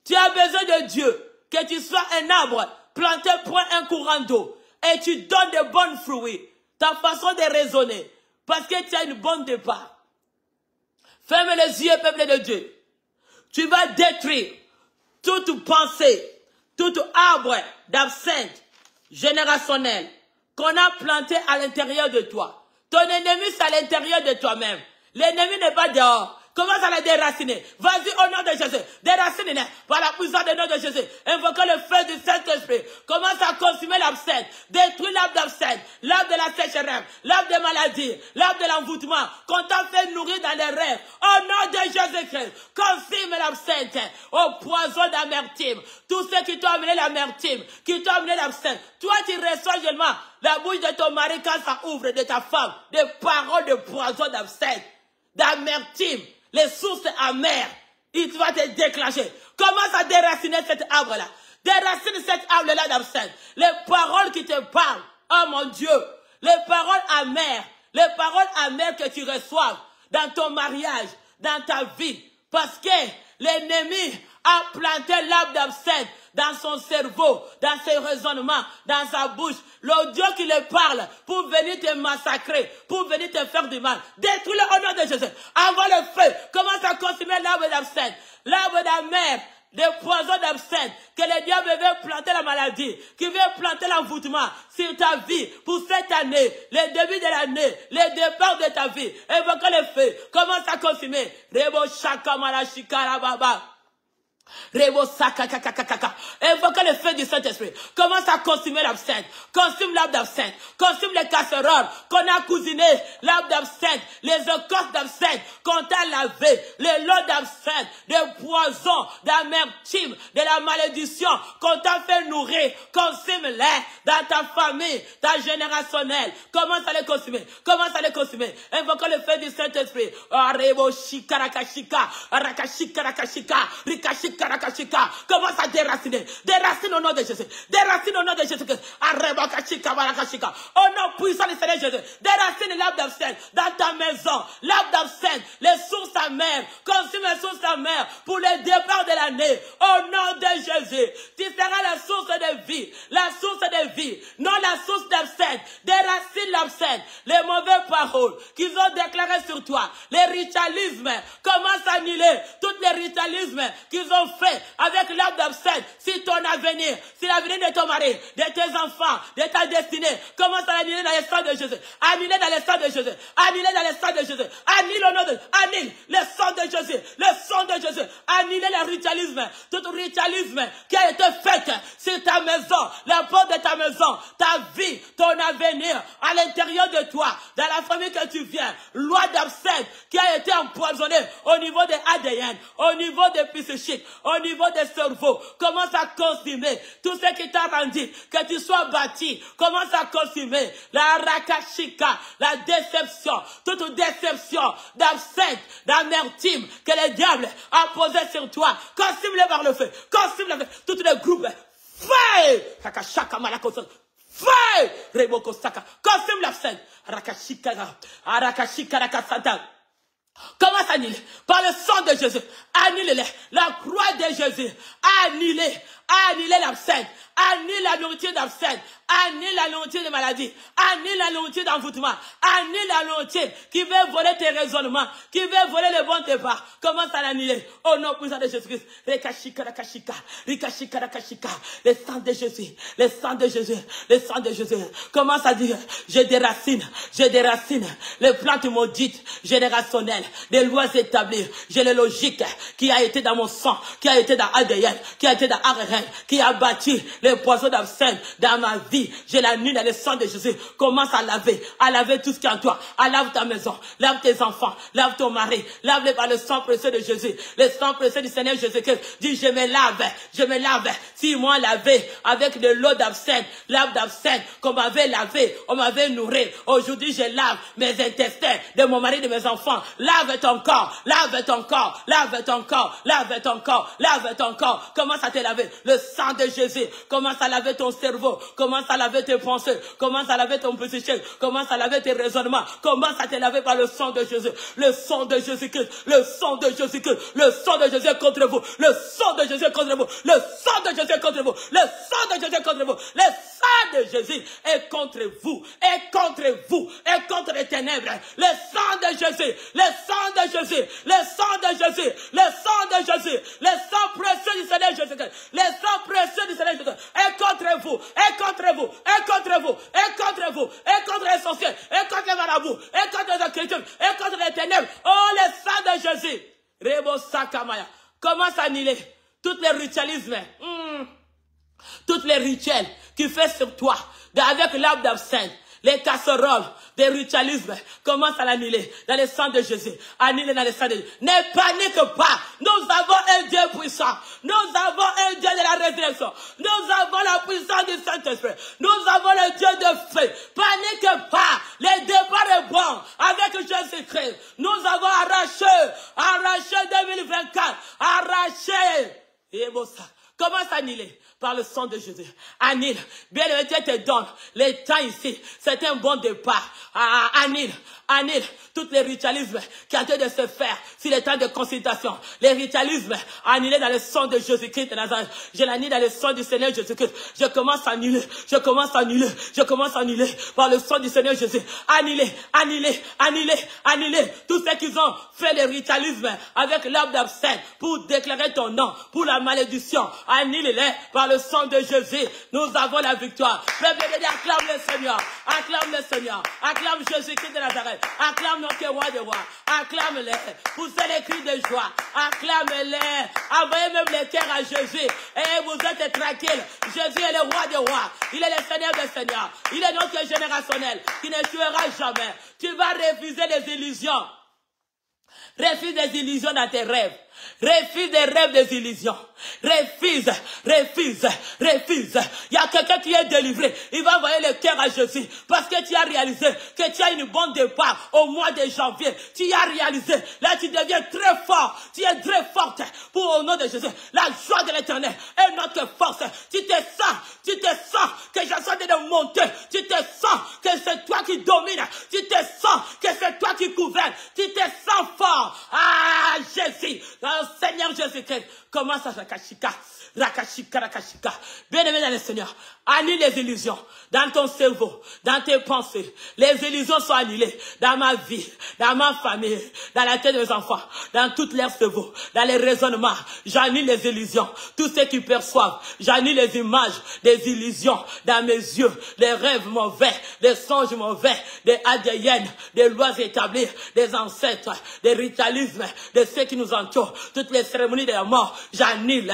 Speaker 1: Tu as besoin de Dieu. Que tu sois un arbre planté pour un courant d'eau. Et tu donnes de bons fruits. Ta façon de raisonner. Parce que tu as une bonne départ. Ferme les yeux, peuple de Dieu. Tu vas détruire toute pensée, tout arbre d'absinthe générationnel qu'on a planté à l'intérieur de toi. Ton ennemi, c'est à l'intérieur de toi-même. L'ennemi n'est pas dehors. Commence à la déraciner. Vas-y au nom de Jésus. Déracine-les par la puissance du nom de Jésus. Invoquez le feu du Saint-Esprit. Commence à consumer l'absinthe. Détruis l'arbre d'absinthe. L'arbre de la sécheresse. L'arbre de maladie. L'arbre de l'envoûtement. Qu'on t'a fait nourrir dans les rêves. Au nom de Jésus-Christ. Consume l'absinthe. Au poison d'amertume. Tous ceux qui t'ont amené l'amertume. Qui t'ont amené l'absinthe. Toi, tu reçois seulement la bouche de ton mari quand ça ouvre, de ta femme. Des paroles de poison d'absinthe. D'amertume. Les sources amères, il va te déclencher. Commence à déraciner cet arbre-là. Déracine cet arbre-là d'absinthe. Les paroles qui te parlent, oh mon Dieu, les paroles amères que tu reçois dans ton mariage, dans ta vie, parce que l'ennemi a planté l'arbre d'absinthe dans son cerveau, dans ses raisonnements, dans sa bouche. L'audio qui le parle pour venir te massacrer, pour venir te faire du mal. Détruis-le au nom de Jésus. Envoie le feu. Commence à consumer l'arbre d'absinthe. L'arbre d'amer, des poisons d'absinthe, que le diable veut planter la maladie, qui veut planter l'envoûtement sur ta vie pour cette année, le début de l'année, le départ de ta vie. Invoque le feu. Commence à consumer. Rebo shaka malashikara baba. Invoque le feu du Saint-Esprit. Commence à consumer l'absinthe. Consume l'arbre d'absinthe. Consume les casseroles qu'on a cousinées. L'arbre d'absinthe. Les écorces d'absinthe qu'on t'a lavé. Les lots d'absinthe. Des poisons, d'amertume, de la malédiction qu'on t'a fait nourrir. Consume-les dans ta famille, ta générationnelle. Commence à les consumer. Commence à les consumer. Invoque le feu du Saint-Esprit. Karakashika, commence à déraciner. Déracine au nom de Jésus. Déracine au nom de Jésus. Au nom puissant du Seigneur Jésus. Déracine l'arbre d'absinthe dans ta maison. L'arbre d'absinthe, les sources amères. Consume les sources amères pour le départ de l'année. Au nom de Jésus. Tu seras la source de vie. La source de vie. Non la source d'absinthe. Déracine l'absinthe. Les mauvaises paroles qu'ils ont déclarées sur toi. Les ritualismes. Commence à annuler tous les ritualismes qu'ils ont fait avec l'arbre d'absinthe, si ton avenir, si l'avenir de ton mari, de tes enfants, de ta destinée, commence à annuler dans le sang de Jésus. Annuler dans le sang de Jésus. Annuler dans le sang de Jésus. Annule au nom de annule le sang de Jésus. Le sang de Jésus. Annuler le ritualisme. Tout ritualisme qui a été fait sur ta maison, la porte de ta maison, ta vie, ton avenir, à l'intérieur de toi, dans la famille que tu viens. Loi d'absinthe qui a été empoisonnée au niveau des ADN, au niveau des psychiques, au niveau des cerveaux. Commence à consumer tout ce qui t'a rendu, que tu sois bâti. Commence à consumer la rakashika, la déception, toute déception d'absinthe, d'amertume que le diable a posé sur toi. Consume-le par le feu. Consume-le, tous les groupes. Feu! Rakashaka malakoso. Feu! Reboko saka. Consume l'absinthe. Rakashika, Arakashika, Rakasanta. Commence à annuler par le sang de Jésus. Annule-les. La croix de Jésus. Annule l'absinthe. Annule la nourriture d'absinthe. Annule la nourriture de maladie. Annule la nourriture d'envoûtement. Annule la nourriture qui veut voler tes raisonnements, qui veut voler le bon départ. Commence à l'annuler. Au nom puissant de Jésus-Christ. Rekashika, rakashika. Rikashika, rakashika. Le sang de Jésus. Le sang de Jésus. Le sang de Jésus. Commence à dire, je déracine les plantes maudites générationnelles, des lois établies. J'ai les logiques qui a été dans mon sang, qui a été dans ADN, qui a été dans ARN, qui a bâti les poisons d'absinthe dans ma vie, je l'annule dans le sang de Jésus. Commence à laver tout ce qui est en toi. À lave ta maison, lave tes enfants, lave ton mari, lave-les par le sang précieux de Jésus. Le sang précieux du Seigneur Jésus-Christ dit, je me lave. Si moi lavé avec de l'eau d'absinthe, lave d'absinthe, qu'on m'avait lavé, on m'avait nourri. Aujourd'hui, je lave mes intestins de mon mari, de mes enfants. Lave ton corps, lave ton corps, lave ton corps, lave ton corps, lave ton corps. Commence à te laver. Le sang de Jésus commence à laver ton cerveau, commence à laver tes pensées, commence à laver ton psyché, commence à laver tes raisonnements, commence à te laver par le sang de Jésus. Le sang de Jésus-Christ, le sang de Jésus-Christ, le sang de Jésus contre vous, le sang de Jésus contre vous, le sang de Jésus contre vous, le sang de Jésus contre vous, le sang de Jésus est contre vous, est contre vous, est contre les ténèbres. Le sang de Jésus, le sang de Jésus, le sang de Jésus, le sang de Jésus, le sang précieux du Seigneur Jésus-Christ, le sang précieux du Seigneur Jésus-Christ est contre vous, est contre vous, est contre vous, est contre vous, est contre les sorciers, est contre les marabouts, est contre les chrétiens, est contre les ténèbres. Oh, le sang de Jésus. Rebo Sakamaya. Commence à annuler tous les ritualismes, tous les rituels qui fait sur toi, avec l'arbre d'absinthe, les casseroles, des ritualismes, commence à l'annuler dans le sang de Jésus. Annule dans le sang de Jésus. Ne panique pas. Nous avons un Dieu puissant. Nous avons un Dieu de la résurrection. Nous avons la puissance du Saint-Esprit. Nous avons le Dieu de feu. Panique pas. Le départ est bon avec Jésus-Christ. Nous avons arraché 2024. Arraché. Et bon ça. Commence à annuler par le sang de Jésus. Annule. Bien-aimé, Dieu te donne le temps ici. C'est un bon départ. Annule tous les ritualismes qui ont été de se faire sur le temps de consultation. Les ritualismes annulés dans le sang de Jésus-Christ de Nazareth. Je l'annule dans le sang du Seigneur Jésus-Christ. Je commence à annuler. Je commence à annuler. Je commence à annuler par le sang du Seigneur Jésus. Annuler. Tous ceux qui ont fait les ritualismes avec l'arbre d'absinthe pour déclarer ton nom, pour la malédiction. Annule-les par le sang de Jésus. Nous avons la victoire. Peuple de Dieu, acclame le Seigneur. Acclame le Seigneur. Acclame Jésus-Christ de Nazareth. Acclame notre roi de rois. Acclame-les. Poussez les cris de joie. Acclame-les. Envoyez même les cœurs à Jésus. Et vous êtes tranquille. Jésus est le roi des rois. Il est le Seigneur des seigneurs. Il est notre générationnel qui ne tuera jamais. Tu vas refuser les illusions. Refuse des illusions dans tes rêves. Refuse des rêves des illusions. Refuse. Il y a quelqu'un qui est délivré. Il va envoyer le cœur à Jésus. Parce que tu as réalisé que tu as une bonne départ au mois de janvier. Tu as réalisé. Là, tu deviens très fort. Tu es très forte. Pour au nom de Jésus. La joie de l'Éternel est notre force. Tu te sens que je suis en train de monter. Tu te sens que c'est toi qui domines. Tu te sens que c'est toi qui gouvernes. Tu te sens fort. Ah, Jésus. Seigneur Jésus-Christ, commence à Rakashika. Bien-aimé dans le Seigneur, annule les illusions dans ton cerveau, dans tes pensées. Les illusions sont annulées dans ma vie, dans ma famille, dans la tête des enfants, dans toutes leurs cerveaux, dans les raisonnements. J'annule les illusions. Tous ceux qui perçoivent, j'annule les images des illusions dans mes yeux, des rêves mauvais, des songes mauvais, des ADN, des lois établies, des ancêtres, des ritualismes, de ceux qui nous entourent, toutes les cérémonies de la mort. J'annule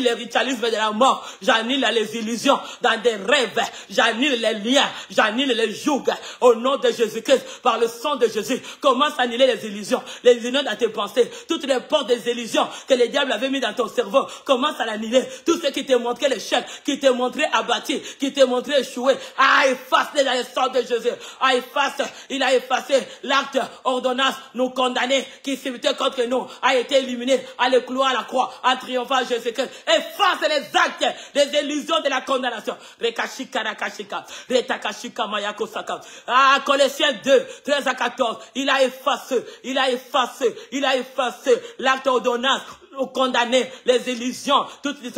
Speaker 1: les ritualismes de la mort, j'annule les illusions dans des rêves, j'annule les liens, j'annule les jougs au nom de Jésus-Christ, par le sang de Jésus. Commence à annuler les illusions dans tes pensées, toutes les portes des illusions que le diable avait mis dans ton cerveau, commence à l'annuler. Tout ce qui te montrait l'échec, qui te montrait abattu, qui te montrait échoué, efface-les dans le sang de Jésus. Il a effacé l'acte ordonnance nous condamner qui s'évitait contre nous, a été éliminé, à le clouer à la croix, en triomphant Jésus-Christ. Efface les actes des illusions de la condamnation. Colossiens 2, 13 à 14. Il a effacé l'acte ordonnance nous condamner, les illusions, toutes les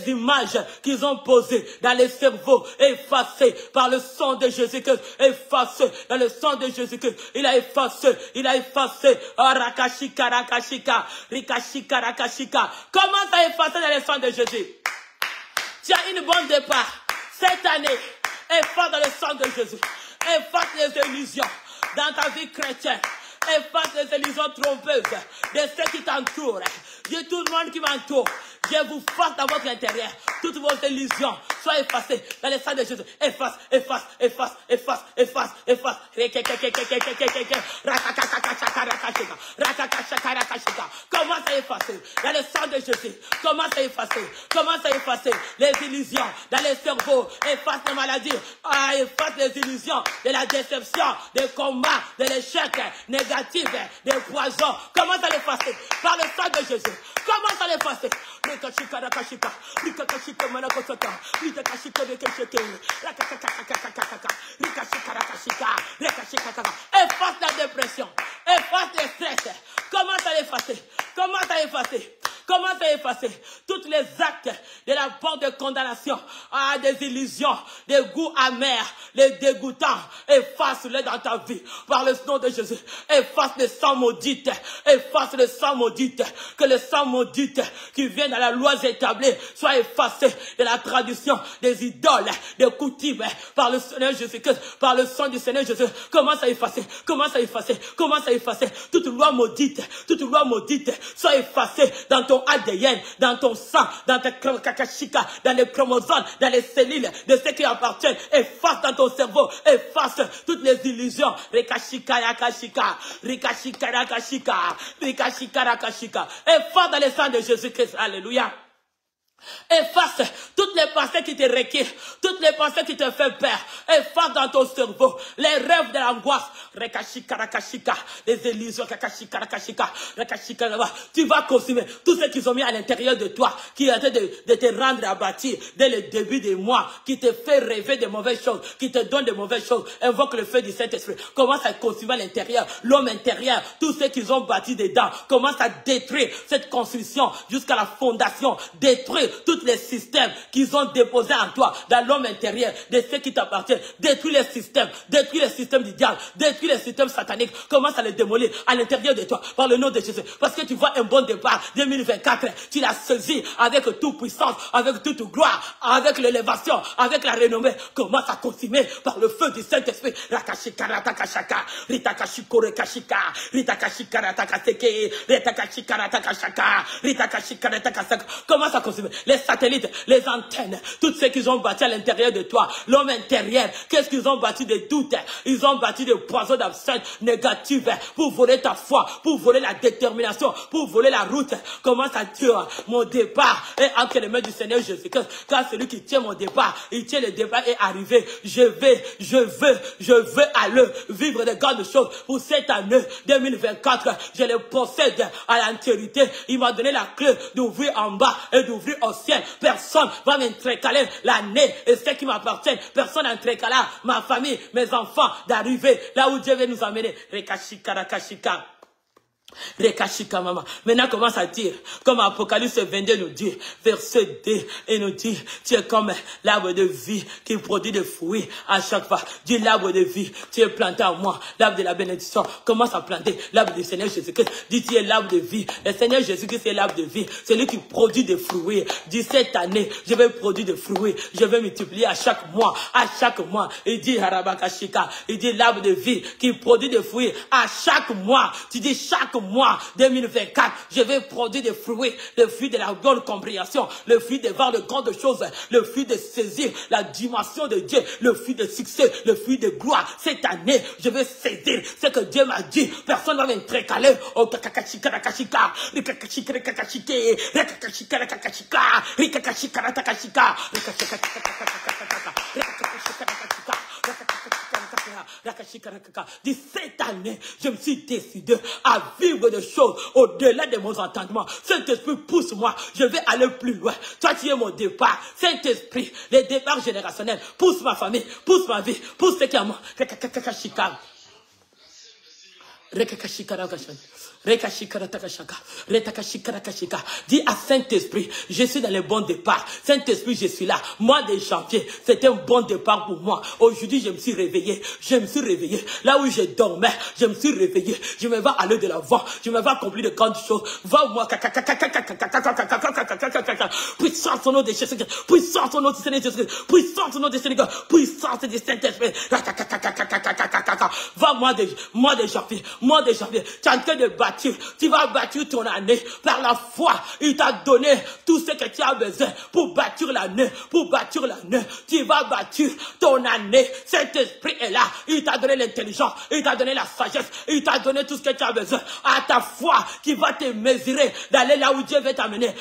Speaker 1: images qu'ils ont posées dans les cerveaux, effacées par le sang de Jésus-Christ, effacées dans le sang de Jésus-Christ. Il a effacé. Commence à effacer dans le sang de Jésus. Tu as une bonne départ. Cette année, efface dans le sang de Jésus. Efface les illusions dans ta vie chrétienne. Efface les illusions trompeuses de ceux qui t'entourent. De tout le monde qui m'entoure. Je vous force dans votre intérieur. Toutes vos illusions soient effacées dans le sang de Jésus. Efface, efface, efface, efface, efface, efface. Commence à effacer dans le sang de Jésus. Commence à effacer. Commence à effacer les illusions dans le cerveau. Efface les maladies. Efface les illusions de la déception, des combats, de l'échec négatif, des poisons. Commence à l'effacer par le sang de Jésus. Commence à l'effacer. Efface la dépression. Efface les stress. Commence à l'effacer. Commence à effacer. Commence à effacer tous les actes de la porte de condamnation, des illusions, des goûts amers, les dégoûtants. Efface-les dans ta vie par le nom de Jésus. Efface le sang maudit. Efface le sang maudit. Que le sang maudit qui vient dans la loi établie soit effacé de la tradition des idoles, des coutumes par le Seigneur Jésus-Christ, par le sang du Seigneur Jésus. Commence à effacer. Commence à effacer. Commence à effacer. Toute loi maudite soit effacée dans ton ADN, dans ton sang, dans ta kakashika, dans les chromosomes, dans les cellules de ceux qui appartiennent. Efface dans ton cerveau, efface toutes les illusions. Rekashika rakashika, rikashika rakashika, rikashika rakashika. Efface dans le sang de Jésus-Christ. Alléluia. Efface toutes les pensées qui te requièrent, toutes les pensées qui te font peur. Efface dans ton cerveau les rêves de l'angoisse. Rekashika, rakashika, les illusions. Kakashika, rakashika, rakashika. Tu vas consumer tout ce qu'ils ont mis à l'intérieur de toi, qui est en train de te rendre abattu dès le début du mois, qui te fait rêver de mauvaises choses, qui te donne de mauvaises choses. Invoque le feu du Saint-Esprit. Commence à consumer à l'intérieur, l'homme intérieur, tout ce qu'ils ont bâti dedans. Commence à détruire cette construction jusqu'à la fondation. Détruire tous les systèmes qu'ils ont déposés en toi, dans l'homme intérieur, de ceux qui t'appartiennent. Détruis les systèmes du diable, détruis les systèmes sataniques. Commence à les démolir à l'intérieur de toi, par le nom de Jésus. Parce que tu vois un bon départ, 2024, tu l'as saisi avec toute puissance, avec toute gloire, avec l'élévation, avec la renommée. Commence à consumer par le feu du Saint-Esprit. Rakashika, ratakashaka, ritakashiko, rekashika, ritakashika, ratakaseke, ritakashika, ratakashaka, ritakashika, ratakasaka. Commence à consumer les satellites, les antennes, tout ce qu'ils ont bâti à l'intérieur de toi, l'homme intérieur. Qu'est-ce qu'ils ont bâti de doutes? Ils ont bâti des poisons d'absinthe négatifs pour voler ta foi, pour voler la détermination, pour voler la route. Commence à dire, mon départ est entre les mains du Seigneur Jésus-Christ, car celui qui tient mon départ, il tient le départ est arrivé. Je veux aller vivre de grandes choses pour cette année 2024. Je le possède à l'entièreté. Il m'a donné la clé d'ouvrir en bas et d'ouvrir au ciel. Personne va m'entrecaler l'année et ce qui m'appartient. Personne n'entrecala ma famille, mes enfants, d'arriver là où Dieu veut nous amener. Rekashika, rakashika. Rekashika, maman. Maintenant, commence à dire, comme Apocalypse 22 nous dit, verset 2, et nous dit, tu es comme l'arbre de vie qui produit des fruits à chaque fois. Dis l'arbre de vie, tu es planté en moi, l'arbre de la bénédiction. Commence à planter l'arbre du Seigneur Jésus-Christ. Dis, tu es l'arbre de vie. Le Seigneur Jésus-Christ est l'arbre de vie. C'est lui qui produit des fruits. Dis, cette année, je vais produire des fruits. Je vais multiplier à chaque mois, à chaque mois. Il dit, Harabakashika, il dit l'arbre de vie qui produit des fruits à chaque mois. Tu dis, chaque mois 2024, je vais produire des fruits, le fruit de la bonne compréhension, le fruit de voir de grandes choses, le fruit de saisir la dimension de Dieu, le fruit de succès, le fruit de gloire. Cette année, je vais saisir ce que Dieu m'a dit. Personne ne va m'entrecaler. Oh, kakashika, rakashika, rikakashika, rakashika, rikakashika, rakashika, rikakashika, rakashika, Dis, cette année, je me suis décidé à vivre des choses au-delà de mon entendement. Saint-Esprit, pousse-moi, je vais aller plus loin. Toi, tu es mon départ. Saint-Esprit, les départs générationnels, pousse ma famille, pousse ma vie, pousse ce qui est à moi. Dis à Saint-Esprit, je suis dans le bon départ. Saint-Esprit, je suis là. Mois de janvier, c'était un bon départ pour moi. Aujourd'hui, je me suis réveillé. Je me suis réveillé. Là où je dormais, je me suis réveillé. Je me vais aller de l'avant. Je me vais accomplir de grandes choses. Va-moi. Puissance au nom de Jésus. Puissance au nom du Seigneur Jésus. Puissance au nom du Seigneur. Puissance du Saint-Esprit. Va mois de janvier. mois de janvier, tu es en train de bâtir. Tu vas bâtir ton année par la foi. Il t'a donné tout ce que tu as besoin pour bâtir l'année. Pour bâtir l'année. Tu vas bâtir ton année. Cet esprit est là. Il t'a donné l'intelligence. Il t'a donné la sagesse. Il t'a donné tout ce que tu as besoin. À ta foi qui va te mesurer d'aller là où Dieu veut t'amener.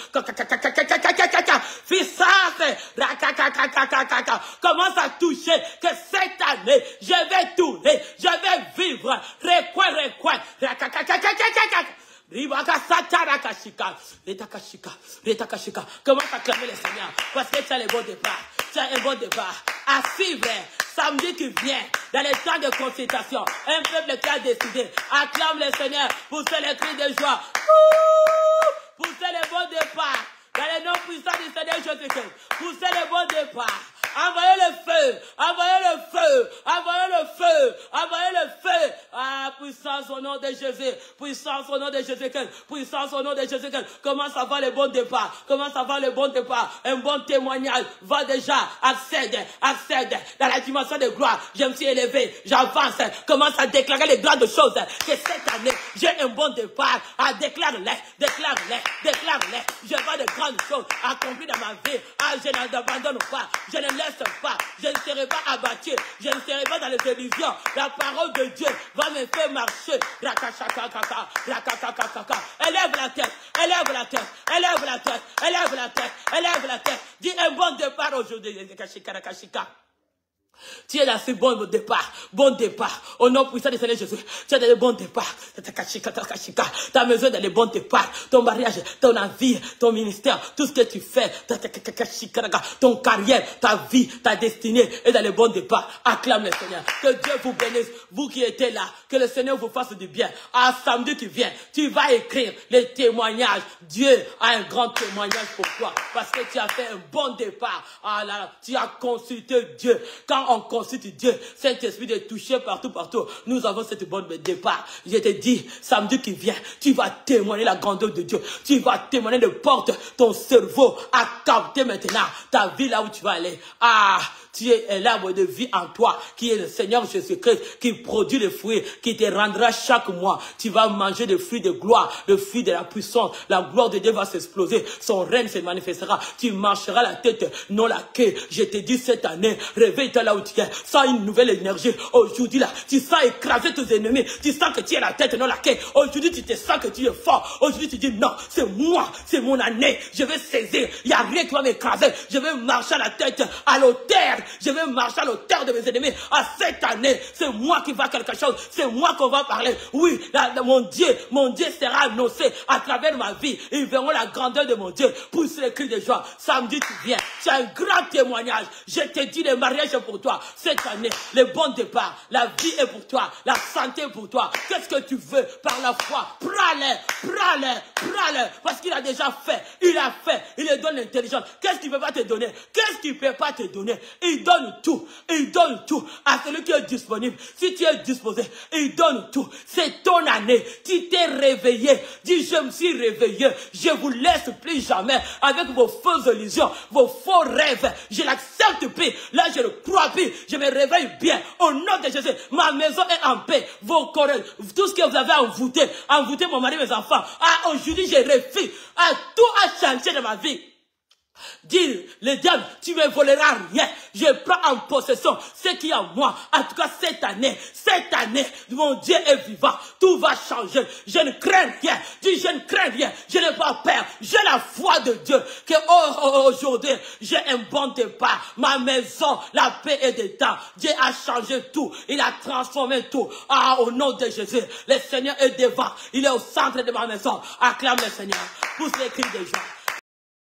Speaker 1: Commence à toucher que cette année, je vais tourner, je vais vivre. Commence à clamer le Seigneur parce que tu as le bon départ. Tu as un bon départ. À suivre samedi qui vient dans les temps de consultation. Un peuple qui a décidé. Acclame le Seigneur pour faire les cris de joie. Pour faire le bon départ. Dans les noms puissants du Seigneur Jésus-Christ. Pour faire le bon départ. Envoyez le feu, envoyez le feu, envoyez le feu, envoyez le feu. Ah, puissance au nom de Jésus, puissance au nom de Jésus-Christ, puissance au nom de Jésus-Christ. Commence à voir le bon départ, commence à voir le bon départ. Un bon témoignage va déjà, accède dans la dimension de gloire. Je me suis élevé, j'avance, commence à déclarer les grandes choses. Que cette année, j'ai un bon départ. Ah, déclare-les, déclare-les, déclare-les. Je vois de grandes choses accomplies dans ma vie. Ah, je n'abandonne pas, je ne laisse pas, je ne serai pas abattu, je ne serai pas dans les illusions. La parole de Dieu va me faire marcher. Élève la tête, élève la tête, élève la tête, élève la tête, élève la tête. Dis un bon départ aujourd'hui. Tu es dans ce bon départ, au nom puissant du Seigneur Jésus. Tu es dans le bon départ. Tu as besoin d'aller bon départ. Ton mariage, ton avis, ton ministère, tout ce que tu fais, ton carrière, ta vie, ta destinée est dans le bon départ. Acclame le Seigneur. Que Dieu vous bénisse, vous qui étiez là. Que le Seigneur vous fasse du bien. À samedi qui vient, tu vas écrire les témoignages. Dieu a un grand témoignage pour toi. Parce que tu as fait un bon départ. Ah là, tu as consulté Dieu. Quand on consulte Dieu, Saint-Esprit est touché partout. Nous avons cette bonne départ. Je te dis, samedi qui vient, tu vas témoigner la grandeur de Dieu. Tu vas témoigner de porte. Ton cerveau a capté maintenant ta vie là où tu vas aller. Ah, tu es l'arbre de vie en toi, qui est le Seigneur Jésus-Christ, qui produit les fruits, qui te rendra chaque mois. Tu vas manger des fruits de gloire, le fruit de la puissance. La gloire de Dieu va s'exploser. Son règne se manifestera. Tu marcheras la tête, non la queue. Je te dis cette année, réveille-toi là où tu es. Sens une nouvelle énergie. Aujourd'hui là, tu sens écraser tes ennemis. Tu sens que tu es la tête, non la queue. Aujourd'hui, tu te sens que tu es fort. Aujourd'hui, tu dis non, c'est moi, c'est mon année. Je vais saisir. Il n'y a rien qui va m'écraser. Je vais marcher à la tête, à l'auteur. Je vais marcher à l'auteur de mes ennemis. À cette année, c'est moi qui va quelque chose. C'est moi qu'on va parler. Oui, mon Dieu sera annoncé à travers ma vie. Ils verront la grandeur de mon Dieu. Pousse les cris de joie. Samedi, tu viens. Tu as un grand témoignage. Je te dis, le mariage est pour toi. Cette année, le bon départ. La vie est pour toi. La santé est pour toi. Qu'est-ce que tu veux par la foi? Prends-le. Parce qu'il a déjà fait. Il a fait. Il te donne l'intelligence. Qu'est-ce qu'il ne peut pas te donner? Qu'est-ce qu'il ne peut pas te donner? Il donne tout. Il donne tout à celui qui est disponible. Si tu es disposé, il donne tout. C'est ton année. Tu t'es réveillé. Dis, je me suis réveillé. Je vous laisse plus jamais avec vos fausses illusions, vos faux rêves. Je l'accepte plus. Là, je le crois plus. Je me réveille bien. Au nom de Jésus, ma maison est en paix. Vos corps, tout ce que vous avez envoûté mon mari, mes enfants. Ah, aujourd'hui, je refuse. Ah, tout a changé dans ma vie. Dis, le diable, tu ne me voleras rien. Je prends en possession ce qui est en moi. En tout cas, cette année, mon Dieu est vivant. Tout va changer. Je ne crains rien. Dis, je ne crains rien. Je n'ai pas peur. J'ai la foi de Dieu. Que aujourd'hui, j'ai un bon départ. Ma maison, la paix est dedans. Dieu a changé tout. Il a transformé tout. Ah, au nom de Jésus, le Seigneur est devant. Il est au centre de ma maison. Acclame le Seigneur. Pousse les cris des gens.